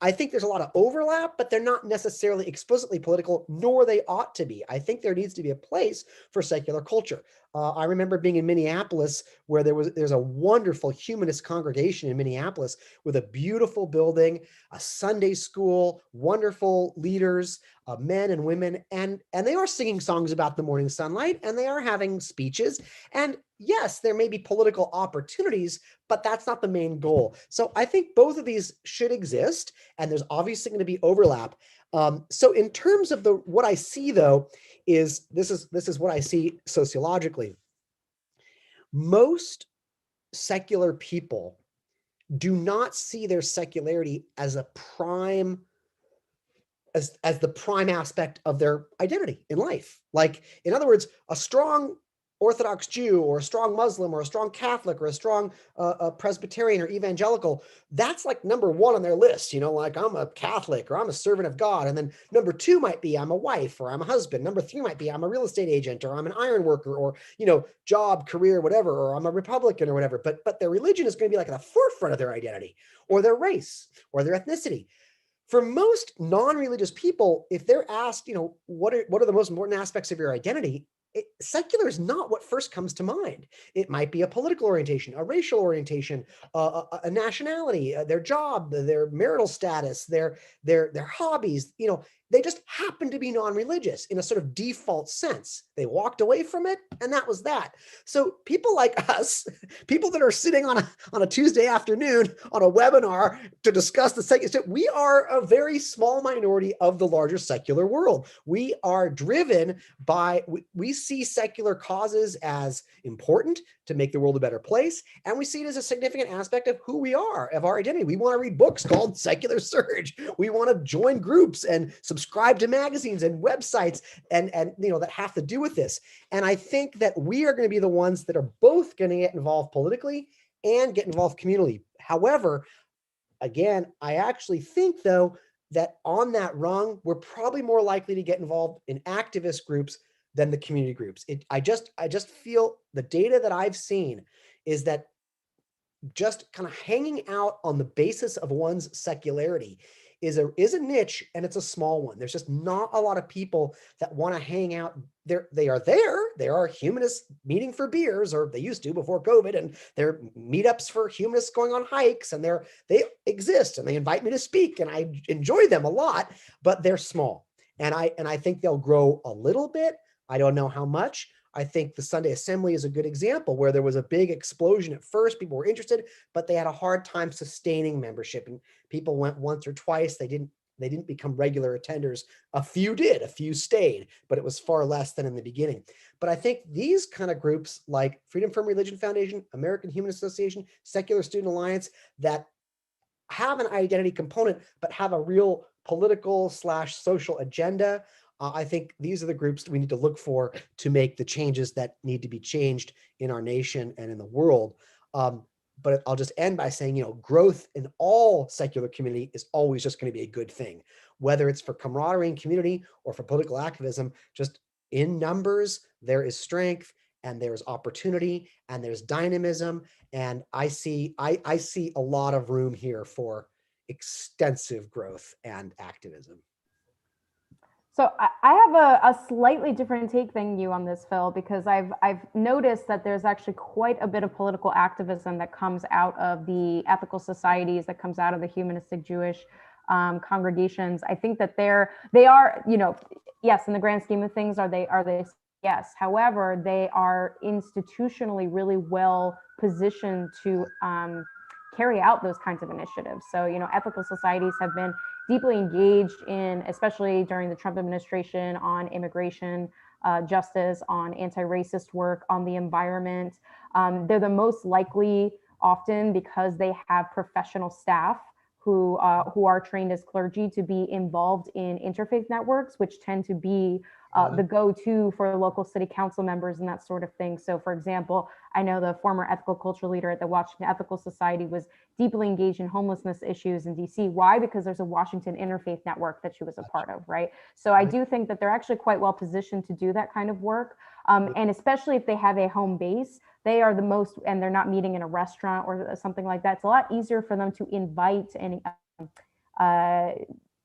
I think there's a lot of overlap, but they're not necessarily explicitly political, nor they ought to be. I think there needs to be a place for secular culture. I remember being in Minneapolis where there's a wonderful humanist congregation in Minneapolis with a beautiful building, a Sunday school, wonderful leaders, men and women, and they are singing songs about the morning sunlight and they are having speeches. And yes, there may be political opportunities, but that's not the main goal. So I think both of these should exist, and there's obviously going to be overlap. So in terms of what I see, though, is this is what I see sociologically. Most secular people do not see their secularity as a prime as the prime aspect of their identity in life. Like, in other words, a strong Orthodox Jew or a strong Muslim or a strong Catholic or a strong Presbyterian or evangelical, that's like number one on their list, like I'm a Catholic or I'm a servant of God. And then number two might be I'm a wife or I'm a husband. Number three might be I'm a real estate agent or I'm an iron worker or, job, career, whatever, or I'm a Republican or whatever. But their religion is going to be like at the forefront of their identity, or their race or their ethnicity. For most non-religious people, if they're asked, what are the most important aspects of your identity, secular is not what first comes to mind. It might be a political orientation, a racial orientation, a nationality, their job, their marital status, their hobbies. They just happen to be non-religious in a sort of default sense. They walked away from it, and that was that. So people like us, people that are sitting on a Tuesday afternoon on a webinar to discuss the secular, we are a very small minority of the larger secular world. We are driven by, we see secular causes as important to make the world a better place, and we see it as a significant aspect of who we are, of our identity. We want to read books called Secular Surge. We want to join groups and subscribe to magazines and websites and that have to do with this. And I think that we are going to be the ones that are both going to get involved politically and get involved communally. However, again, I actually think, though, that on that rung, we're probably more likely to get involved in activist groups than the community groups. I just feel the data that I've seen is that just kind of hanging out on the basis of one's secularity is a niche, and it's a small one. There's just not a lot of people that want to hang out. They are there. There are humanists meeting for beers, or they used to before COVID, and there are meetups for humanists going on hikes, and they exist, and they invite me to speak, and I enjoy them a lot, but they're small. And I think they'll grow a little bit. I don't know how much. I think the Sunday Assembly is a good example where there was a big explosion at first. People were interested, but they had a hard time sustaining membership, and people went once or twice. They didn't become regular attenders. A few did, a few stayed, but it was far less than in the beginning. But I think these kind of groups like Freedom from Religion Foundation, American Humanist Association, Secular Student Alliance, that have an identity component, but have a real political/social agenda. I think these are the groups that we need to look for to make the changes that need to be changed in our nation and in the world. But I'll just end by saying, growth in all secular community is always just going to be a good thing, whether it's for camaraderie and community or for political activism. Just in numbers, there is strength, and there's opportunity, and there's dynamism. And I see a lot of room here for extensive growth and activism. So I have a slightly different take than you on this, Phil, because I've noticed that there's actually quite a bit of political activism that comes out of the ethical societies, that comes out of the humanistic Jewish congregations. I think that they are, yes, in the grand scheme of things, are they? Yes. However, they are institutionally really well positioned to carry out those kinds of initiatives. So, ethical societies have been deeply engaged in, especially during the Trump administration, on immigration justice, on anti-racist work, on the environment. They're the most likely, often because they have professional staff who are trained as clergy, to be involved in interfaith networks, which tend to be the go-to for local city council members and that sort of thing. So, for example, I know the former ethical culture leader at the Washington Ethical Society was deeply engaged in homelessness issues in DC. Why? Because there's a Washington interfaith network that she was a part of, right? So I do think that they're actually quite well positioned to do that kind of work. And especially if they have a home base, they are the most, and they're not meeting in a restaurant or something like that. It's a lot easier for them to invite any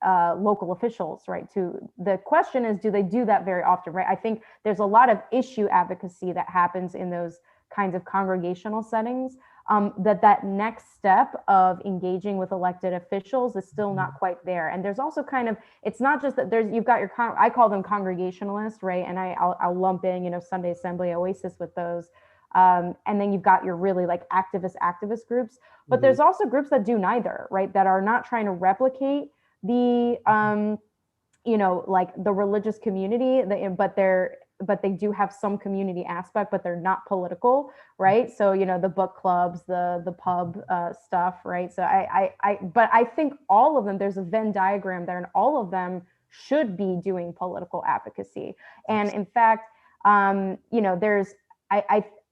local officials, right? The question is, do they do that very often, right? I think there's a lot of issue advocacy that happens in those kinds of congregational settings. That next step of engaging with elected officials is still not quite there. And there's also it's not just that you've got your, I call them congregationalists, right? And I'll lump in, Sunday Assembly, Oasis with those. And then you've got your really like activist groups, but there's also groups that do neither, right? That are not trying to replicate the, like the religious community, but they're but they do have some community aspect, but they're not political, right? So, you know, the book clubs, the pub stuff, right? So but I think all of them, there's a Venn diagram there, and all of them should be doing political advocacy. And in fact, you know,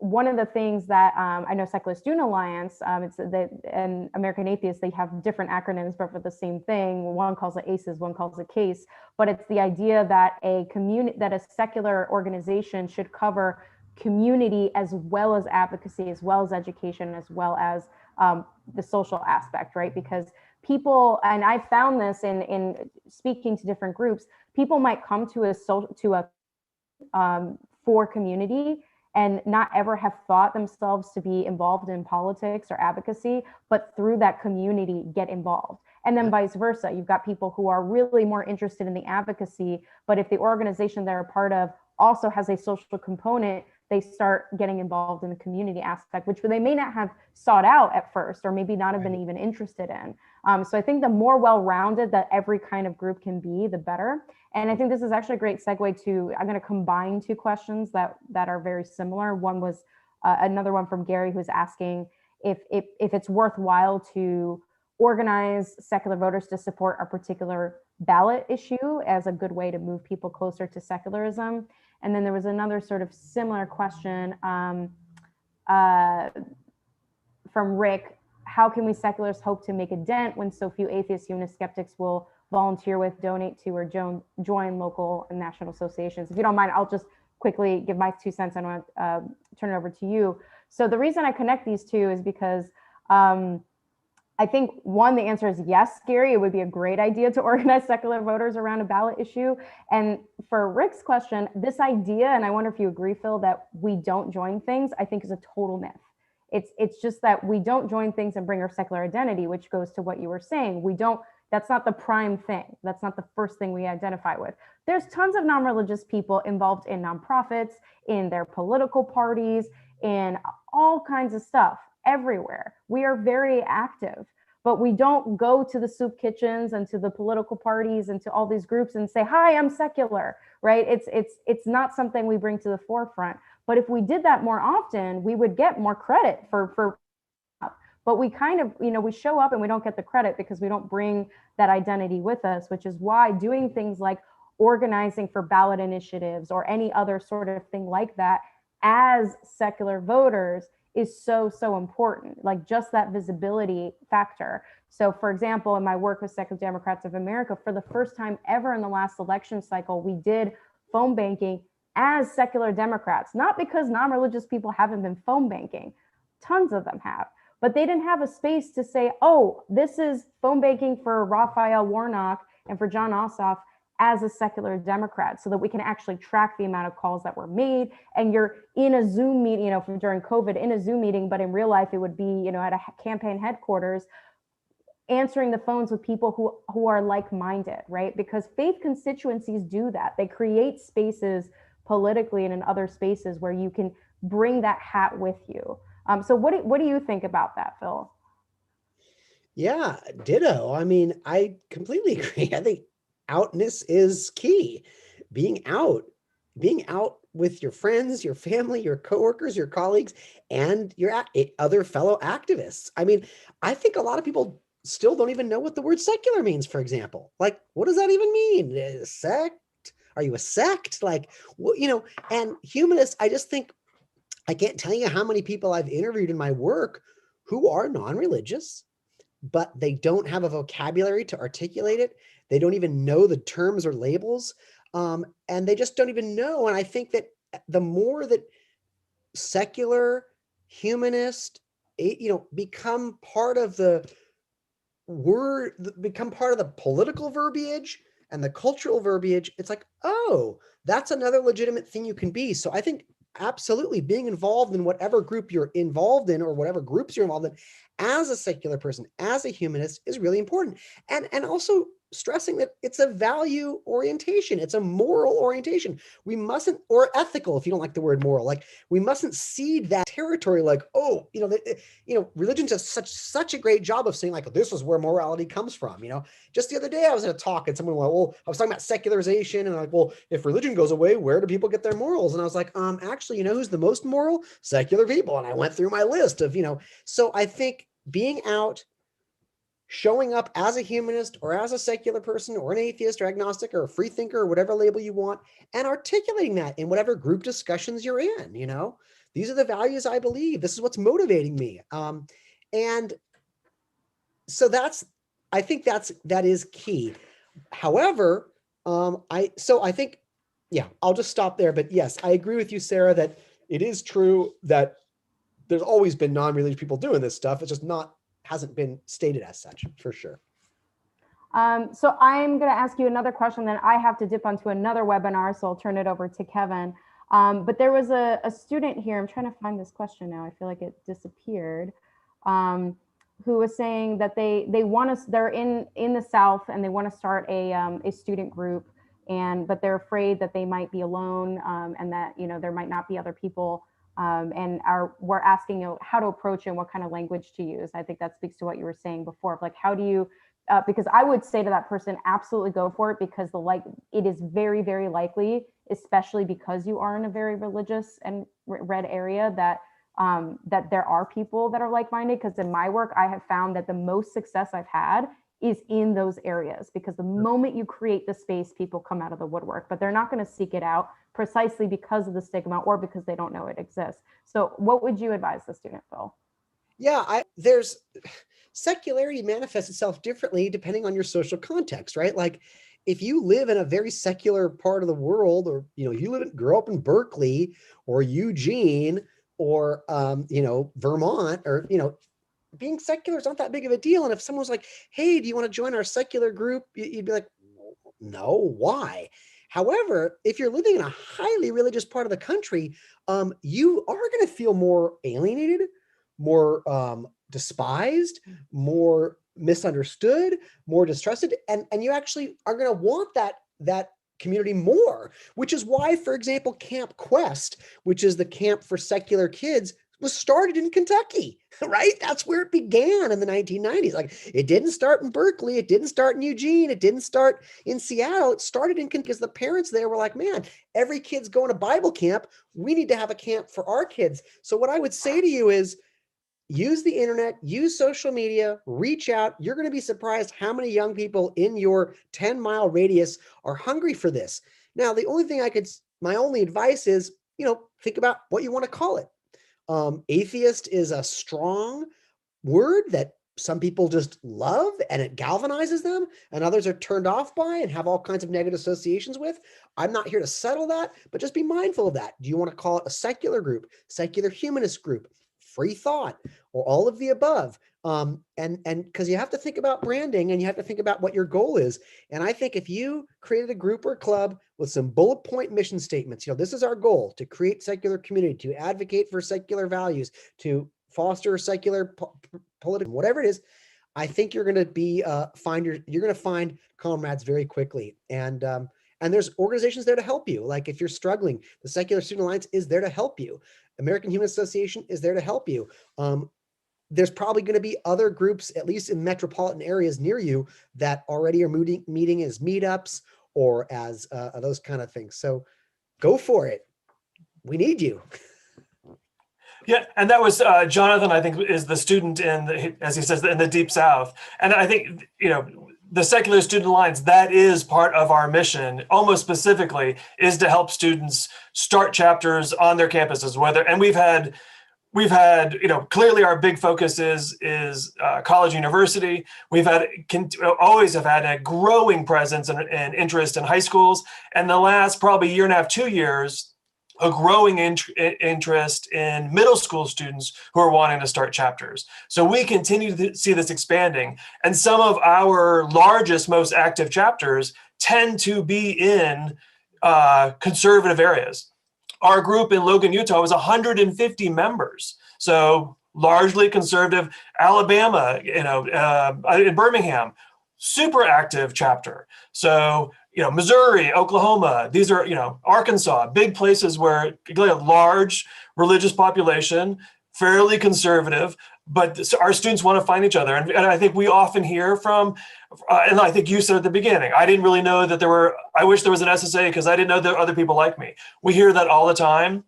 one of the things that I know Secular Student Alliance, and American Atheists, they have different acronyms, but for the same thing. One calls it ACEs, one calls it CASE, but it's the idea that a secular organization should cover community as well as advocacy, as well as education, as well as the social aspect, right? Because people, and I found this in speaking to different groups, people might come to for community and not ever have thought themselves to be involved in politics or advocacy, but through that community get involved. And then vice versa, you've got people who are really more interested in the advocacy, but if the organization they're a part of also has a social component, they start getting involved in the community aspect, which they may not have sought out at first, or maybe not have been even interested in. So I think the more well-rounded that every kind of group can be, the better. And I think this is actually a great segue to, I'm going to combine two questions that are very similar. One was another one from Gary, who's asking if it's worthwhile to organize secular voters to support a particular ballot issue as a good way to move people closer to secularism. And then there was another sort of similar question from Rick. How can we secularists hope to make a dent when so few atheist humanist skeptics will volunteer with, donate to, or join local and national associations? If you don't mind, I'll just quickly give my 2 cents. I want to turn it over to you. So the reason I connect these two is because I think, one, the answer is yes, Gary. It would be a great idea to organize secular voters around a ballot issue. And for Rick's question, this idea, and I wonder if you agree, Phil, that we don't join things, I think is a total myth. It's just that we don't join things and bring our secular identity, which goes to what you were saying. That's not the prime thing. That's not the first thing we identify with. There's tons of non-religious people involved in nonprofits, in their political parties, in all kinds of stuff everywhere. We are very active, but we don't go to the soup kitchens and to the political parties and to all these groups and say, hi, I'm secular, right? It's not something we bring to the forefront. But if we did that more often, we would get more credit for but we kind of, we show up and we don't get the credit because we don't bring that identity with us, which is why doing things like organizing for ballot initiatives or any other sort of thing like that as secular voters is so important, like just that visibility factor. So for example, in my work with Secular Democrats of America, for the first time ever in the last election cycle, we did phone banking as secular Democrats, not because non-religious people haven't been phone banking, tons of them have, but they didn't have a space to say, oh, this is phone banking for Raphael Warnock and for John Ossoff as a secular Democrat, so that we can actually track the amount of calls that were made. And you're in a Zoom meeting, during COVID, in a Zoom meeting, but in real life, it would be, at a campaign headquarters, answering the phones with people who are like-minded, right? Because faith constituencies do that. They create spaces politically and in other spaces where you can bring that hat with you. So what do you think about that, Phil? Yeah, ditto. I mean, I completely agree. I think outness is key. Being out with your friends, your family, your coworkers, your colleagues, and your other fellow activists. I mean, I think a lot of people still don't even know what the word secular means, for example. Like, what does that even mean? Sect? Are you a sect? Like, and humanists, I just think, I can't tell you how many people I've interviewed in my work who are non-religious, but they don't have a vocabulary to articulate it. They don't even know the terms or labels, and they just don't even know. And I think that the more that secular, humanist, become part of the political verbiage and the cultural verbiage, it's like, oh, that's another legitimate thing you can be. So I think absolutely being involved in whatever group you're involved in or whatever groups you're involved in as a secular person, as a humanist, is really important. And also stressing that it's a value orientation. It's a moral orientation. We mustn't, or ethical, if you don't like the word moral, like we mustn't cede that territory. Like, oh, religion does such a great job of saying like, this is where morality comes from. Just the other day I was at a talk and someone was like, well, I was talking about secularization and I'm like, well, if religion goes away, where do people get their morals? And I was like, actually, who's the most moral? Secular people. And I went through my list of, so I think being out, showing up as a humanist or as a secular person or an atheist or agnostic or a free thinker or whatever label you want, and articulating that in whatever group discussions you're in. These are the values I believe. This is what's motivating me. And so I think that is key. However, I think, yeah, I'll just stop there. But yes, I agree with you, Sarah, that it is true that there's always been non-religious people doing this stuff. It's just hasn't been stated as such, for sure. So I'm going to ask you another question, then I have to dip onto another webinar, so I'll turn it over to Kevin. But there was a student here, I'm trying to find this question now, I feel like it disappeared, who was saying that they're in the South and they want to start a student group, but they're afraid that they might be alone, and that there might not be other people. And we're asking how to approach it and what kind of language to use. I think that speaks to what you were saying before, like how do you, because I would say to that person, absolutely go for it, because it is very, very likely, especially because you are in a very religious and red area, that there are people that are like-minded. Because in my work, I have found that the most success I've had is in those areas, because the moment you create the space, people come out of the woodwork, but they're not going to seek it out precisely because of the stigma or because they don't know it exists. So what would you advise the student, Phil? Yeah, secularity manifests itself differently depending on your social context, right? Like if you live in a very secular part of the world, or, grow up in Berkeley or Eugene or, Vermont, or, being secular is not that big of a deal. And if someone was like, hey, do you want to join our secular group? You'd be like, no, why? However, if you're living in a highly religious part of the country, you are going to feel more alienated, more despised, more misunderstood, more distrusted, and you actually are going to want that community more, which is why, for example, Camp Quest, which is the camp for secular kids, was started in Kentucky, right? That's where it began in the 1990s. Like it didn't start in Berkeley. It didn't start in Eugene. It didn't start in Seattle. It started in Kentucky because the parents there were like, man, every kid's going to Bible camp. We need to have a camp for our kids. So what I would say to you is use the internet, use social media, reach out. You're going to be surprised how many young people in your 10-mile radius are hungry for this. Now, my only advice is, think about what you want to call it. Atheist is a strong word that some people just love and it galvanizes them, and others are turned off by and have all kinds of negative associations with. I'm not here to settle that, but just be mindful of that. Do you want to call it a secular group, secular humanist group, free thought, or all of the above? And because you have to think about branding and you have to think about what your goal is. And I think if you created a group or club with some bullet point mission statements, this is our goal: to create secular community, to advocate for secular values, to foster secular political, whatever it is, I think you're going to be you're going to find comrades very quickly. And there's organizations there to help you. Like if you're struggling, the Secular Student Alliance is there to help you. American Humanist Association is there to help you. There's probably going to be other groups, at least in metropolitan areas near you, that already are meeting as meetups or as those kind of things. So go for it. We need you. Yeah, and that was Jonathan, I think, is the student as he says, in the Deep South. And I think, the Secular Student Alliance, that is part of our mission, almost specifically, is to help students start chapters on their campuses. And we've had, clearly our big focus is college, university. Always have had a growing presence and interest in high schools. And the last probably year and a half, 2 years, a growing interest in middle school students who are wanting to start chapters. So we continue to see this expanding. And some of our largest, most active chapters tend to be in conservative areas. Our group in Logan, Utah was 150 members. So largely conservative. Alabama, in Birmingham, super active chapter. So, Missouri, Oklahoma, these are, Arkansas, big places where you get a large religious population, fairly conservative, but our students want to find each other. And I think we often hear from, and I think you said at the beginning, I didn't really know that I wish there was an SSA because I didn't know there were other people like me. We hear that all the time.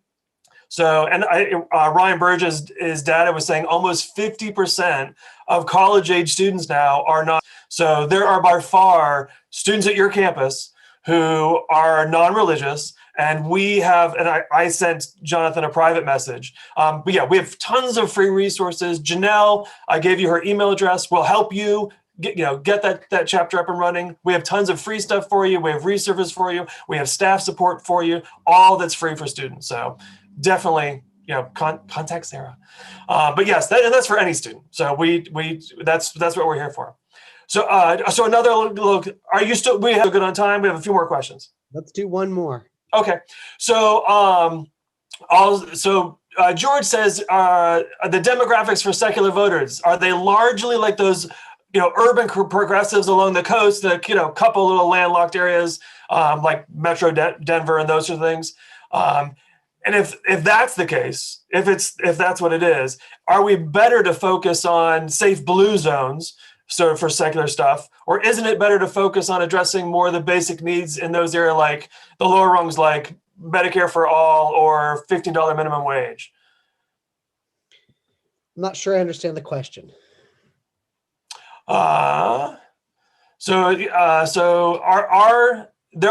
So, and Ryan Burgess, his data was saying almost 50% of college-age students now are not. So there are by far students at your campus who are non-religious, and we have, and I sent Jonathan a private message. But yeah, we have tons of free resources. Janelle, I gave you her email address. We'll help you get that chapter up and running. We have tons of free stuff for you. We have resurface for you. We have staff support for you. All that's free for students. So definitely, contact Sarah. But yes, that's for any student. So that's what we're here for. So another look. Are you still? We have good on time. We have a few more questions. Let's do one more. Okay. So George says the demographics for secular voters, are they largely like those urban progressives along the coast, the couple little landlocked areas like Metro Denver and those sort of things? And if that's the case, if that's what it is, are we better to focus on safe blue zones, so for secular stuff, or isn't it better to focus on addressing more of the basic needs in those areas, like the lower rungs, like Medicare for all or $15 minimum wage? I'm not sure I understand the question. There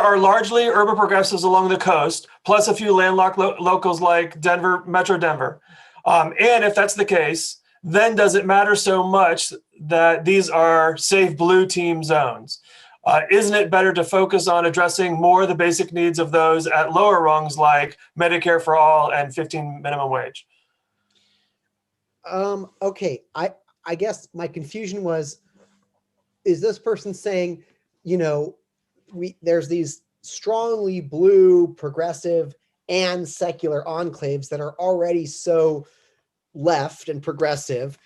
are largely urban progressives along the coast, plus a few landlocked locals like Denver, Metro Denver. And if that's the case, then does it matter so much that these are safe blue team zones? Isn't it better to focus on addressing more of the basic needs of those at lower rungs like Medicare for all and 15 minimum wage? Okay, I guess my confusion was, is this person saying, there's these strongly blue, progressive, and secular enclaves that are already so left and progressive?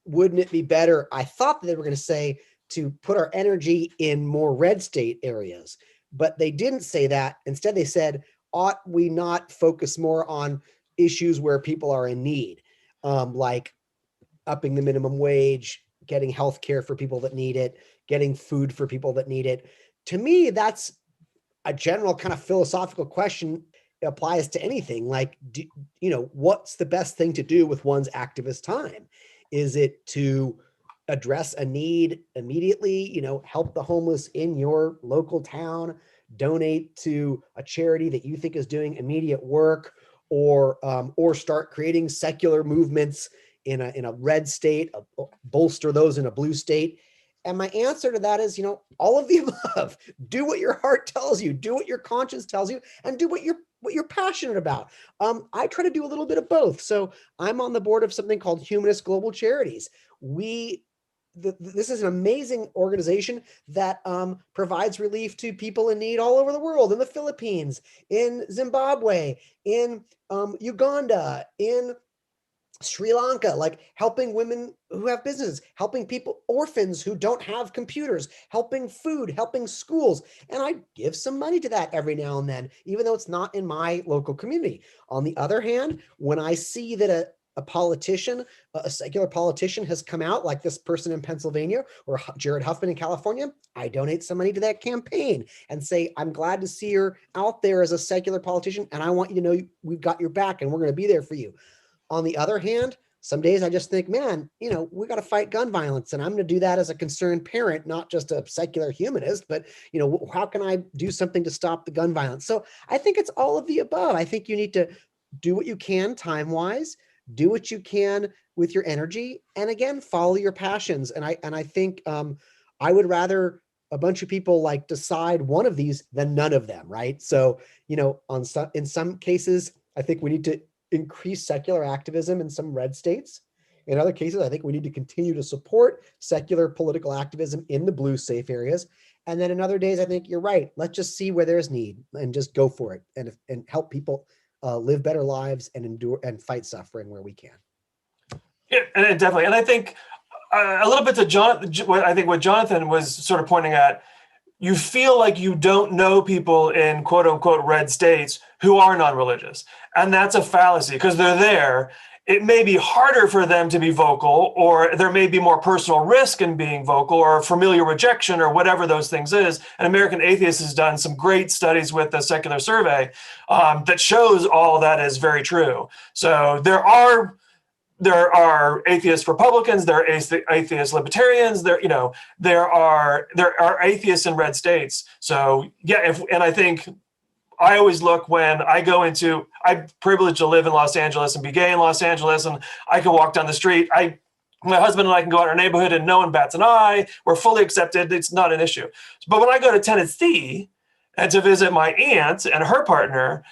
Wouldn't it be better? I thought that they were going to say to put our energy in more red state areas, but they didn't say that. Instead, they said, ought we not focus more on issues where people are in need, like upping the minimum wage, getting health care for people that need it, getting food for people that need it? To me, that's a general kind of philosophical question. It applies to anything. Like, what's the best thing to do with one's activist time? Is it to address a need immediately, help the homeless in your local town, donate to a charity that you think is doing immediate work, or start creating secular movements in a red state, bolster those in a blue state? And my answer to that is, all of the above. Do what your heart tells you, do what your conscience tells you, and do what you're passionate about. I try to do a little bit of both. So I'm on the board of something called Humanist Global Charities. This is an amazing organization that provides relief to people in need all over the world, in the Philippines, in Zimbabwe, in Uganda, in Sri Lanka, like helping women who have businesses, helping people, orphans who don't have computers, helping food, helping schools. And I give some money to that every now and then, even though it's not in my local community. On the other hand, when I see that a politician, a secular politician has come out, like this person in Pennsylvania or Jared Huffman in California, I donate some money to that campaign and say, I'm glad to see you're out there as a secular politician, and I want you to know we've got your back and we're going to be there for you. On the other hand, some days I just think, man, we got to fight gun violence. And I'm going to do that as a concerned parent, not just a secular humanist, but, how can I do something to stop the gun violence? So I think it's all of the above. I think you need to do what you can time-wise, do what you can with your energy, and again, follow your passions. And I think I would rather a bunch of people like decide one of these than none of them, right? So, in some cases, I think we need to increase secular activism in some red states. In other cases, I think we need to continue to support secular political activism in the blue safe areas. And then in other days, I think you're right. Let's just see where there's need and just go for it and help people live better lives and endure and fight suffering where we can. Yeah, and definitely. And I think a little bit to Jonathan, I think what Jonathan was sort of pointing at, you feel like you don't know people in quote unquote red states who are non-religious. And that's a fallacy because they're there. It may be harder for them to be vocal, or there may be more personal risk in being vocal, or familiar rejection, or whatever those things is. And American Atheist has done some great studies with the Secular Survey that shows all that is very true. So there are atheist Republicans, there are atheist libertarians, there are atheists in red states. So yeah, and I think I always look when I go into, I'm privileged to live in Los Angeles and be gay in Los Angeles, and I can walk down the street. My husband and I can go out in our neighborhood and no one bats an eye. We're fully accepted. It's not an issue. But when I go to Tennessee and to visit my aunt and her partner,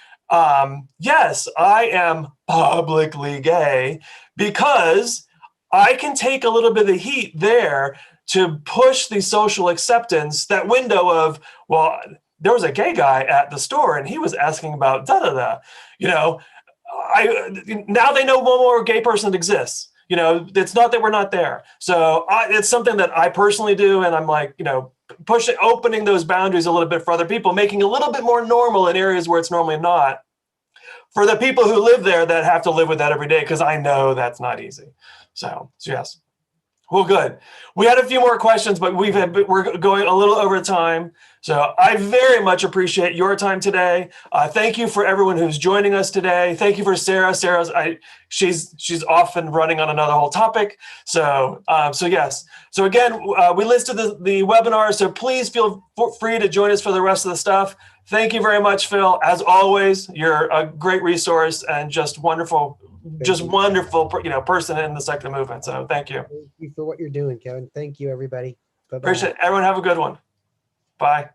yes, I am publicly gay because I can take a little bit of the heat there to push the social acceptance, that window of, well, there was a gay guy at the store and he was asking about da-da-da. Now they know one more gay person that exists. It's not that we're not there. So it's something that I personally do. And I'm like, opening those boundaries a little bit for other people, making it a little bit more normal in areas where it's normally not, for the people who live there that have to live with that every day, because I know that's not easy. So yes. Well, good. We had a few more questions, but we're going a little over time. So I very much appreciate your time today. Thank you for everyone who's joining us today. Thank you for Sarah. She's off and running on another whole topic. So yes. So again, we listed the webinar, so please feel free to join us for the rest of the stuff. Thank you very much, Phil. As always, you're a great resource and just wonderful. Wonderful, person in the secular movement. So thank you. Thank you for what you're doing, Kevin. Thank you, everybody. Bye-bye. Appreciate it. Everyone have a good one. Bye.